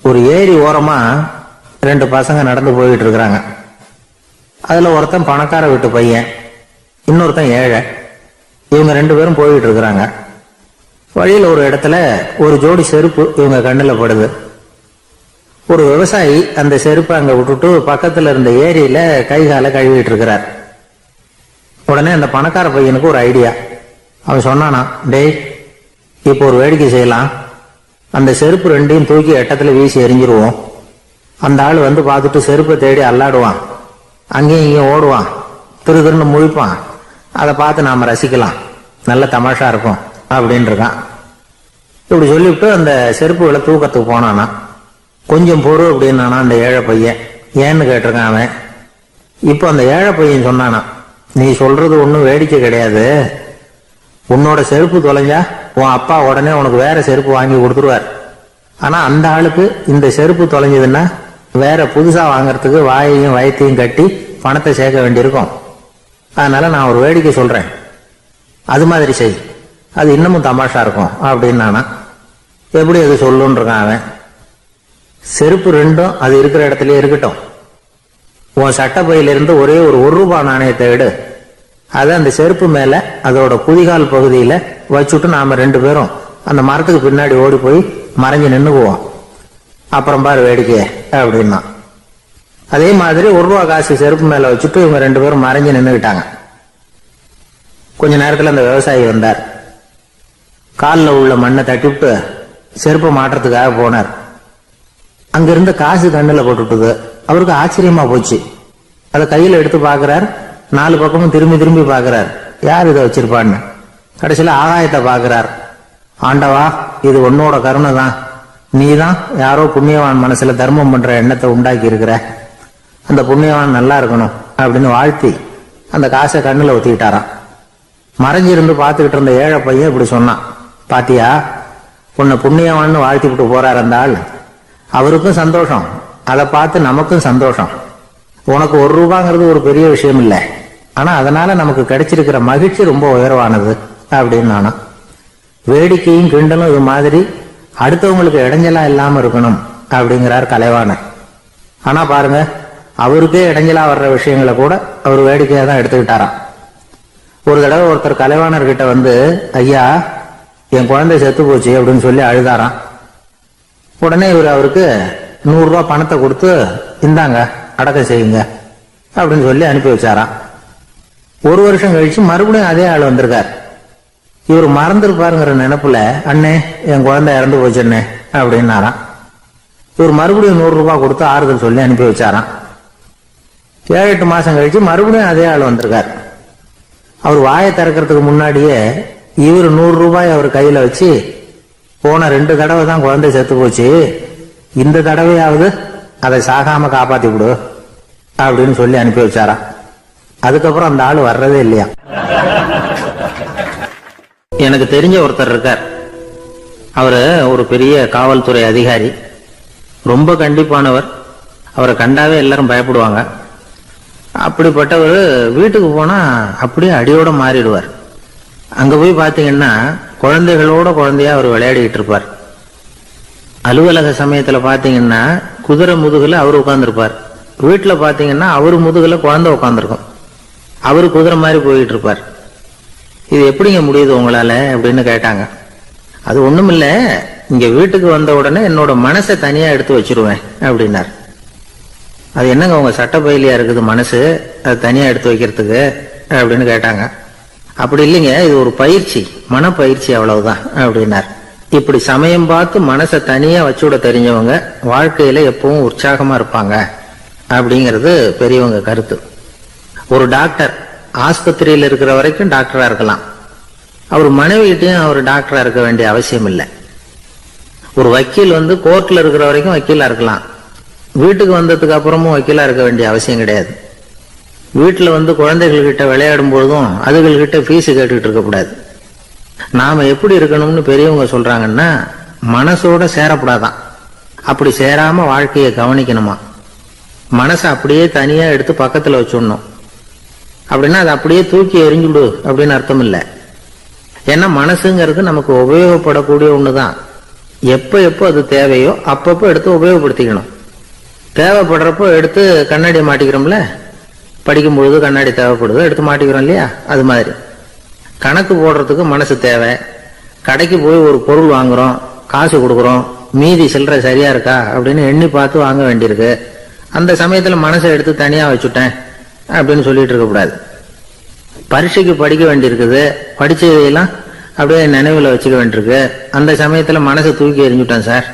A: ஒரு ஏரி ஓரமா 2 பசங்க நடந்து போயிட்டு இருக்கிறாங்க. அதுல ஒருத்தன் பணக்கார வீட்டு பையன், இன்னொருத்தன் ஏழை. இவங்க 2 பேரும் போயிட்டு இருக்கிறாங்க. வழியில் ஒரு இடத்துல ஒரு ஜோடி செருப்பு இவங்க கண்ணில் படுது. ஒரு விவசாயி அந்த செருப்பை அங்க விட்டுட்டு பக்கத்துல இருந்த ஏரியில கை காலை கழுவிட்டு இருக்கிறார். உடனே அந்த பணக்கார பையனுக்கு ஒரு ஐடியா. அவன் சொன்னானா, டேய், இப்போ ஒரு வேடிக்கை செய்யலாம், அந்த செருப்பு 2ஐயும் தூக்கி எட்டத்துல வீசி எரிஞ்சிருவோம். அந்த ஆள் வந்து பார்த்துட்டு செருப்பை தேடி அல்லாடுவான், அங்கேயும் இங்கேயும் ஓடுவான், திரு திருன்னு முழிப்பான், அதை பார்த்து நாம ரசிக்கலாம், நல்ல தமாஷா இருக்கும் அப்படின்னு இருக்கான். இப்படி சொல்லிவிட்டு அந்த செருப்புகளை தூக்கத்துக்கு போனானா. கொஞ்சம் பொறு அப்படின்னானா அந்த ஏழை பையன். ஏன்னு கேட்டிருக்கான் அவன். இப்போ அந்த ஏழை பையன் சொன்னானா, நீ சொல்றது ஒன்றும் வேடிக்கை கிடையாது. உன்னோட செருப்பு தொலைஞ்சா உன் அப்பா உடனே உனக்கு வேற செருப்பு வாங்கி கொடுத்துருவார். ஆனா அந்த ஆளுக்கு இந்த செருப்பு தொலைஞ்சதுன்னா வேற புதுசா வாங்கறதுக்கு வாயையும் வயத்தையும் கட்டி பணத்தை சேர்க்க வேண்டியிருக்கும். அதனால நான் ஒரு வேடிக்கை சொல்றேன், அது மாதிரி செய், அது இன்னமும் தமாஷா இருக்கும் அப்படின்னு நானா. எப்படி அது சொல்லுன்னு இருக்கான் அவன். செருப்பு ரெண்டும் அது இருக்கிற இடத்துலயே இருக்கட்டும். உன் சட்ட பையிலிருந்து ஒரே ஒரு ரூபாய் நாணயத்தை எடு, அதை அந்த செருப்பு மேல அதோட குதிகால் பகுதியில வச்சுட்டு நாம 2 பேரும் அந்த மரத்துக்கு பின்னாடி ஓடி போய் மறைஞ்சு நின்னுக்குவோம். அப்புறம் பாரு வேடிக்கை அப்படின்னா. அதே மாதிரி ₹1 காசு செருப்பு மேல வச்சுட்டு இவங்க 2 பேரும் மறைஞ்சு நின்னுக்கிட்டாங்க. கொஞ்ச நேரத்துல அந்த விவசாயி வந்தார். காலில் உள்ள மண்ணை தட்டிவிட்டு செருப்பை மாட்டுறதுக்காக போனார். அங்கிருந்த காசு கண்ணுல போட்டுட்டுது. அவருக்கு ஆச்சரியமா போச்சு. அதை கையில எடுத்து பாக்குறார். 4 பக்கமும் திரும்பி திரும்பி பாக்குறார், யார் இதை வச்சிருப்பான்னு. கடைசியில ஆகாயத்தை பாக்குறார். ஆண்டவா, இது உன்னோட கருணை தான். நீதான் யாரோ புண்ணியவான் மனசுல தர்மம் பண்ற எண்ணத்தை உண்டாக்கி இருக்கிற. அந்த புண்ணியவான் நல்லா இருக்கணும் அப்படின்னு வாழ்த்தி அந்த காசை கண்ணுல ஒத்திக்கிட்டாராம். மறைஞ்சிருந்து பார்த்துக்கிட்டு இருந்த ஏழை பையன் இப்படி சொன்னான், பாத்தியா, உன்னை புண்ணியவான்னு வாழ்த்தி விட்டு போறார் அந்த ஆள். அவருக்கும் சந்தோஷம், அதை பார்த்து நமக்கும் சந்தோஷம். உனக்கு ₹1 ஒரு பெரிய விஷயம் இல்லை, ஆனா அதனால நமக்கு கிடைச்சிருக்கிற மகிழ்ச்சி ரொம்ப உயர்வானது அப்படின்னு நானா. வேடிக்கையும் கிண்டலும் இது மாதிரி அடுத்தவங்களுக்கு இடைஞ்சலா இல்லாம இருக்கணும் அப்படிங்கிறார் கலைவாணர். ஆனா பாருங்க, அவருக்கே இடைஞ்சலா வர்ற விஷயங்களை கூட அவர் வேடிக்கையா தான் எடுத்துக்கிட்டாராம். ஒரு தடவை ஒருத்தர் கலைவாணர் கிட்ட வந்து, ஐயா, என் குழந்தை செத்து போச்சு அப்படின்னு சொல்லி அழுதாராம். உடனே இவர் அவருக்கு ₹100 பணத்தை கொடுத்து, இந்தாங்க அடக்கம் செய்யுங்க அப்படின்னு சொல்லி அனுப்பி வச்சாராம். 1 வருஷம் கழிச்சு மறுபடியும் அதே ஆள் வந்திருக்கார். இவர் மறந்துருப்பாருங்கிற நினைப்புல, அண்ணே என் குழந்தை இறந்து போச்சுண்ணே அப்படின்னாராம். இவர் மறுபடியும் ₹100 கொடுத்து ஆறுதல் சொல்லி அனுப்பி வச்சாராம். 7-8 மாசம் கழிச்சு மறுபடியும் அதே ஆள் வந்திருக்கார். அவர் வாயை திறக்கிறதுக்கு முன்னாடியே இவர் ₹100 அவர் கையில வச்சு, போன 2 தடவை தான் குழந்தை செத்து போச்சு, இந்த தடவையாவது அதை சாகாம காப்பாத்தி விடு அப்படின்னு சொல்லி அனுப்பி வச்சாராம். அதுக்கப்புறம் அந்த ஆள் வர்றதே இல்லையா. எனக்கு தெரிஞ்ச ஒருத்தர் இருக்கார். அவரு ஒரு பெரிய காவல்துறை அதிகாரி, ரொம்ப கண்டிப்பானவர். அவரை கண்டாவே எல்லாரும் பயப்படுவாங்க. அப்படிப்பட்டவர் வீட்டுக்கு போனா அப்படியே அடியோட மாறிடுவார். அங்க போய் பாத்தீங்கன்னா குழந்தைகளோட குழந்தையா அவர் விளையாடிட்டு இருப்பார். அலுவலக சமயத்துல பாத்தீங்கன்னா குதிரை முதுகுல அவர் உட்கார்ந்துருப்பார். வீட்டுல பாத்தீங்கன்னா அவரு முதுகுல குழந்தை உட்காந்துருக்கும். அவரு குதிரை மாதிரி போயிட்டு இருப்பார். இது எப்படிங்க முடியுது உங்களால அப்படின்னு கேட்டாங்க. அது ஒண்ணுமில்ல, இங்க வீட்டுக்கு வந்த உடனே என்னோட மனசை தனியா எடுத்து வச்சிருவேன் அப்படின்னார். அது என்னங்க உங்க சட்ட பையிலியா இருக்குது மனசு, அது தனியா எடுத்து வைக்கிறதுக்கு அப்படின்னு கேட்டாங்க. அப்படி இல்லைங்க, இது ஒரு பயிற்சி, மனப்பயிற்சி, அவ்வளவுதான் அப்படின்னார். இப்படி சமயம் பார்த்து மனசை தனியா வச்சுவிட தெரிஞ்சவங்க வாழ்க்கையில எப்பவும் உற்சாகமா இருப்பாங்க அப்படிங்கிறது பெரியவங்க கருத்து. ஒரு டாக்டர் ஆஸ்பத்திரியில் இருக்கிற வரைக்கும் டாக்டரா இருக்கலாம். அவர் மனைவிகிட்டையும் அவர் டாக்டரா இருக்க வேண்டிய அவசியம் இல்லை. ஒரு வக்கீல் கோர்ட்ல இருக்கிற வரைக்கும் வக்கீலா இருக்கலாம். வீட்டுக்கு வந்ததுக்கு அப்புறமும் வக்கீலா இருக்க வேண்டிய அவசியம் கிடையாது. வீட்டுல குழந்தைகள் கிட்ட விளையாடும் பொழுதும் அதுகள்கிட்ட ஃபீஸ் கேட்டுக்கிட்டு இருக்கக்கூடாது. நாம எப்படி இருக்கணும்னு பெரியவங்க சொல்றாங்கன்னா, மனசோட சேரப்படாதான். அப்படி சேராம வாழ்க்கையை கவனிக்கணுமா. மனசை அப்படியே தனியா எடுத்து பக்கத்துல வச்சுடணும். அப்படின்னா அதை அப்படியே தூக்கி எறிஞ்சுடு அப்படின்னு அர்த்தம் இல்லை. ஏன்னா மனசுங்கிறது நமக்கு உபயோகப்படக்கூடிய ஒண்ணுதான். எப்ப எப்போ அது தேவையோ அப்பப்போ எடுத்து உபயோகப்படுத்திக்கணும். தேவைப்படுறப்போ எடுத்து கண்ணாடி மாட்டிக்கிறோம்ல, படிக்கும் பொழுது கண்ணாடி தேவைப்படுது, எடுத்து மாட்டிக்கிறோம் இல்லையா. அது மாதிரி கணக்கு போடுறதுக்கு மனசு தேவை. கடைக்கு போய் ஒரு பொருள் வாங்குறோம், காசு கொடுக்குறோம், மீதி சில்லறை சரியா இருக்கா அப்படின்னு எண்ணி பார்த்து வாங்க வேண்டியிருக்கு. அந்த சமயத்துல மனசை எடுத்து தனியா வச்சுட்டேன் அப்படின்னு சொல்லிட்டு இருக்க கூடாது. பரீட்சைக்கு படிக்க வேண்டியிருக்குது, படிச்சதையெல்லாம் அப்படியே நினைவுல வச்சுக்க வேண்டியிருக்கு. அந்த சமயத்துல மனசை தூக்கி எறிஞ்சுட்டேன் சார்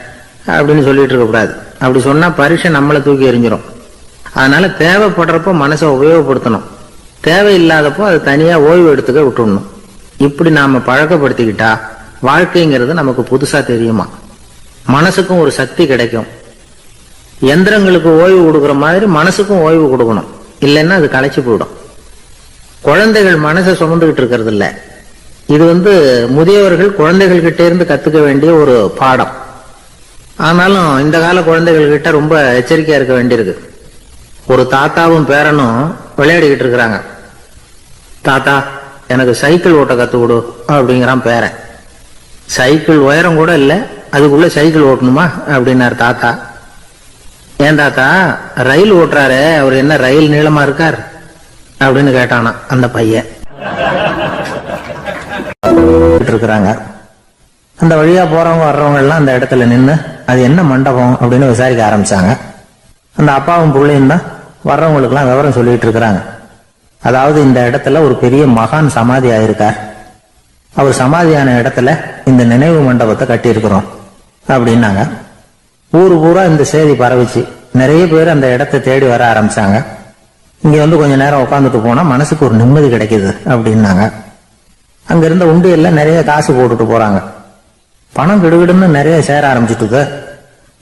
A: அப்படின்னு சொல்லிட்டு இருக்க கூடாது. அப்படி சொன்னா பரீட்சை நம்மளை தூக்கி எறிஞ்சிடும். அதனால தேவைப்படுறப்போ மனசை உபயோகப்படுத்தணும், தேவையில்லாதப்போ அது தனியா ஓய்வு எடுத்துக்க விட்டுடணும். இப்படி நாம பழக்கப்படுத்திக்கிட்டா வாழ்க்கைங்கிறது நமக்கு புதுசா தெரியுமா. மனசுக்கும் ஒரு சக்தி கிடைக்கும். எந்திரங்களுக்கு ஓய்வு கொடுக்கற மாதிரி மனசுக்கும் ஓய்வு கொடுக்கணும், இல்லைன்னா அது களைச்சு போயிடும். குழந்தைகள் மனசை சுமந்துகிட்டு இருக்கிறது இல்ல, இது முதியவர்கள் குழந்தைகள் கிட்ட இருந்து கத்துக்க வேண்டிய ஒரு பாடம். ஆனாலும் இந்த கால குழந்தைகள் கிட்ட ரொம்ப எச்சரிக்கையா இருக்க வேண்டியிருக்கு. ஒரு தாத்தாவும் பேரனும் விளையாடிக்கிட்டு இருக்கிறாங்க. தாத்தா, எனக்கு சைக்கிள் ஓட்ட கத்து கொடு அப்படிங்கிறான் பேரன். சைக்கிள் உயரம் கூட இல்ல, அதுக்குள்ள சைக்கிள் ஓட்டணுமா அப்படின்னாரு தாத்தா. ஏன் தாத்தா, ரயில் ஓட்டுறாரு, அவர் என்ன ரயில் நீளமா இருக்கார் அப்படின்னு கேட்டானா அந்த பையன். இருக்கிறாங்க. அந்த வழியா போறவங்க வர்றவங்க எல்லாம் அந்த இடத்துல நின்று அது என்ன மண்டபம் அப்படின்னு விசாரிக்க ஆரம்பிச்சாங்க. அந்த அப்பாவும் பிள்ளையும் தான் வர்றவங்களுக்கு எல்லாம் விவரம் சொல்லிட்டு இருக்கிறாங்க. அதாவது இந்த இடத்துல ஒரு பெரிய மகான் சமாதி ஆயிருக்கார், அவர் சமாதியான இடத்துல இந்த நினைவு மண்டபத்தை கட்டி இருக்கிறோம் அப்படின்னாங்க. ஊரு பூரா இந்த செய்தி பரவிச்சு. நிறைய பேர் அந்த இடத்தை தேடி வர ஆரம்பிச்சாங்க. இங்க கொஞ்ச நேரம் உட்காந்துட்டு போனா மனசுக்கு ஒரு நிம்மதி கிடைக்குது அப்படின்னாங்க. அங்க இருந்த உண்டியல்ல நிறைய காசு போட்டுட்டு போறாங்க. பணம் கிடுகிடுன்னு நிறைய சேர ஆரம்பிச்சுட்டுது.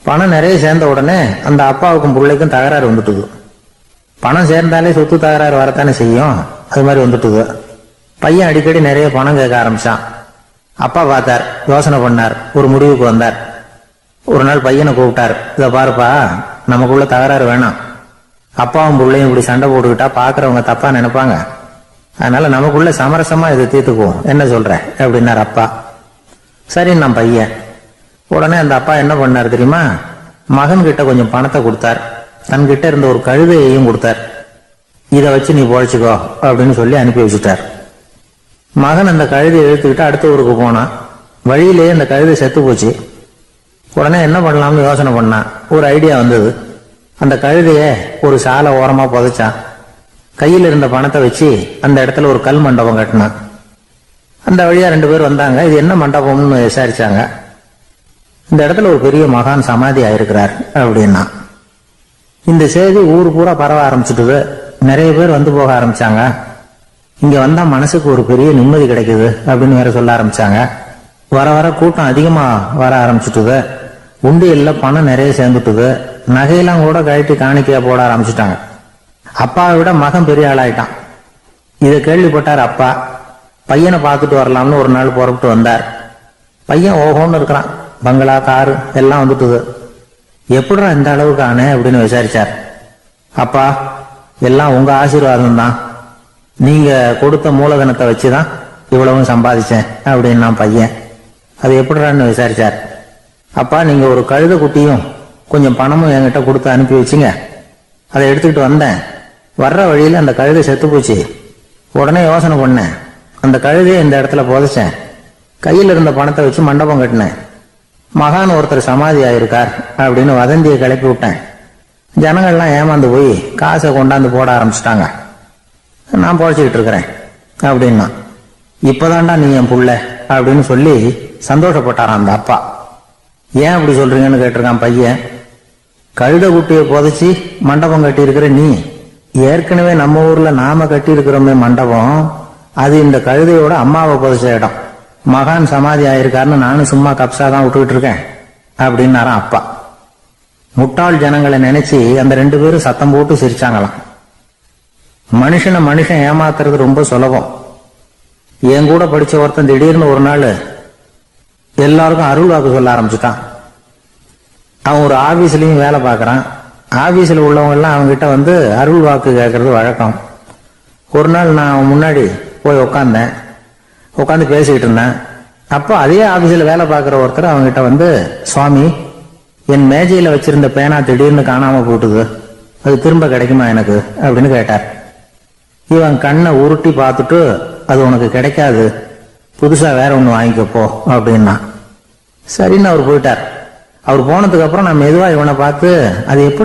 A: பணம் நிறைய சேர்ந்த உடனே அந்த அப்பாவுக்கும் பிள்ளைக்கும் தகராறு வந்துட்டுது. பணம் சேர்ந்தாலே சொத்து தகராறு வரத்தானே செய்யும், அது மாதிரி வந்துட்டுது. பையன் அடிக்கடி நிறைய பணம் கேட்க ஆரம்பிச்சான். அப்பா பார்த்தார், யோசனை பண்ணார், ஒரு முடிவுக்கு வந்தார். ஒரு நாள் பையனை கூப்பிட்டார். இதை பாருப்பா, நமக்குள்ள தகராறு வேணாம். அப்பாவும் பிள்ளையும் இப்படி சண்டை போட்டுக்கிட்டா பாக்குறவங்க தப்பா நினைப்பாங்க. அதனால நமக்குள்ள சமரசமா இதை தீர்த்துக்குவோம், என்ன சொல்ற அப்படின்னாரு அப்பா. சரி நான் பையன். உடனே அந்த அப்பா என்ன பண்ணார் தெரியுமா, மகன் கிட்ட கொஞ்சம் பணத்தை கொடுத்தார். தன்கிட்ட இருந்த ஒரு கழுதையையும் கொடுத்தார். இதை வச்சு நீ பொழைச்சுக்கோ அப்படின்னு சொல்லி அனுப்பி வச்சுட்டார். மகன் அந்த கழுதையை இழுத்துக்கிட்டு அடுத்த ஊருக்கு போனான். வழியிலேயே அந்த கழுதை செத்து போச்சு. உடனே என்ன பண்ணலாம்னு யோசனை பண்ணான். ஒரு ஐடியா வந்தது. அந்த கழுதைய ஒரு சாலை ஓரமா புதைச்சான். கையில் இருந்த பணத்தை வச்சு அந்த இடத்துல ஒரு கல் மண்டபம் கட்டினான். அந்த வழியா 2 பேர் வந்தாங்க. இது என்ன மண்டபம்னு விசாரிச்சாங்க. இந்த இடத்துல ஒரு பெரிய மகான் சமாதி ஆயிருக்கிறார் அப்படின்னா. இந்த செய்தி ஊர் பூரா பரவ ஆரம்பிச்சுட்டுது. நிறைய பேர் வந்து போக ஆரம்பிச்சாங்க. இங்க வந்தா மனசுக்கு ஒரு பெரிய நிம்மதி கிடைக்குது அப்படின்னு வேற சொல்ல ஆரம்பிச்சாங்க. வர வர கூட்டம் அதிகமா வர ஆரம்பிச்சுட்டுது. உண்டியல்ல பணம் நிறைய சேர்ந்துட்டுது. நகையெல்லாம் கூட கழட்டி காணிக்கையா போட ஆரம்பிச்சுட்டாங்க. அப்பாவை விட மகன் பெரிய ஆளாயிட்டான். இதை கேள்விப்பட்டார் அப்பா. பையனை பார்த்துட்டு வரலாம்னு ஒரு நாள் புறப்பட்டு வந்தார். பையன் ஓஹோன்னு இருக்கிறான். பங்களா, காரு எல்லாம் வந்துட்டுது. எப்படிடா இந்த அளவுக்கு ஆனே அப்படின்னு விசாரிச்சார். அப்பா, எல்லாம் உங்க ஆசீர்வாதம் தான். நீங்க கொடுத்த மூலதனத்தை வச்சுதான் இவ்வளவும் சம்பாதிச்சேன் அப்படின்னு நான் பையன். அது எப்படிடான்னு விசாரிச்சார். அப்பா, நீங்க ஒரு கழுதை குட்டியும் கொஞ்சம் பணமும் என்கிட்ட கொடுத்து அனுப்பி வச்சுங்க. அதை எடுத்துக்கிட்டு வந்தேன். வர்ற வழியில அந்த கழுதை செத்து போச்சு. உடனே யோசனை பண்ணேன், அந்த கழுதையை இந்த இடத்துல புதைச்சேன். கையில் இருந்த பணத்தை வச்சு மண்டபம் கட்டினேன். மகான் ஒருத்தர் சமாதி ஆயிருக்கார் அப்படின்னு வதந்தியை கிளப்பி விட்டேன். ஜனங்கள்லாம் ஏமாந்து போய் காசை கொண்டாந்து போட ஆரம்பிச்சிட்டாங்க. நான் பொழைச்சிக்கிட்டு இருக்கிறேன் அப்படின்னா. இப்பதான்டா நீ என் புள்ள அப்படின்னு சொல்லி சந்தோஷப்பட்டாரான் அந்த அப்பா. ஏன் அப்படி சொல்றீங்கன்னு கேட்டிருக்கான் பையன். கழுத குட்டியை புதைச்சி மண்டபம் கட்டி இருக்கிற நீ, ஏற்கனவே நம்ம ஊர்ல நாம கட்டி இருக்கிறோமே மண்டபம், அது இந்த கழுதையோட அம்மாவை புதைச்ச இடம். மகான் சமாதி ஆயிருக்காருன்னு நானும் சும்மா கப்சாதான் விட்டுக்கிட்டு இருக்கேன் அப்படின்னாராம் அப்பா. முட்டாள் ஜனங்களை நினைச்சு அந்த 2 பேரும் சத்தம் போட்டு சிரிச்சாங்களாம். மனுஷன் ஏமாத்துறது ரொம்ப சுலபம். என் கூட படிச்ச ஒருத்தன் திடீர்னு ஒரு நாள் எல்லாருக்கும் அருள் வாக்கு சொல்ல ஆரம்பிச்சுட்டான். அவன் ஒரு ஆபீஸ்லயும் வேலை பார்க்கறான். ஆபீஸ்ல உள்ளவங்க எல்லாம் அவன்கிட்ட அருள் வாக்கு கேட்கறது வழக்கம். ஒரு நாள் நான் அவன் முன்னாடி போய் உட்காந்து பேசிக்கிட்டு இருந்தேன். அப்போ அதே ஆபீஸ்ல வேலை பார்க்கிற ஒருத்தர் அவன்கிட்ட சுவாமி, என் மேஜையில வச்சிருந்த பேனா திடீர்னு காணாம போட்டுது, அது திரும்ப கிடைக்குமா எனக்கு அப்படின்னு கேட்டார். இவன் கண்ணை உருட்டி பார்த்துட்டு, அது உனக்கு கிடைக்காது, புதுசா வேற ஒண்ணு வாங்கிக்கப்போ அப்படின்னா. சரின்னு அவர் போயிட்டார். அவர் போனதுக்கு அப்புறம் நான் மெதுவா இவனை பார்த்து, அது எப்படி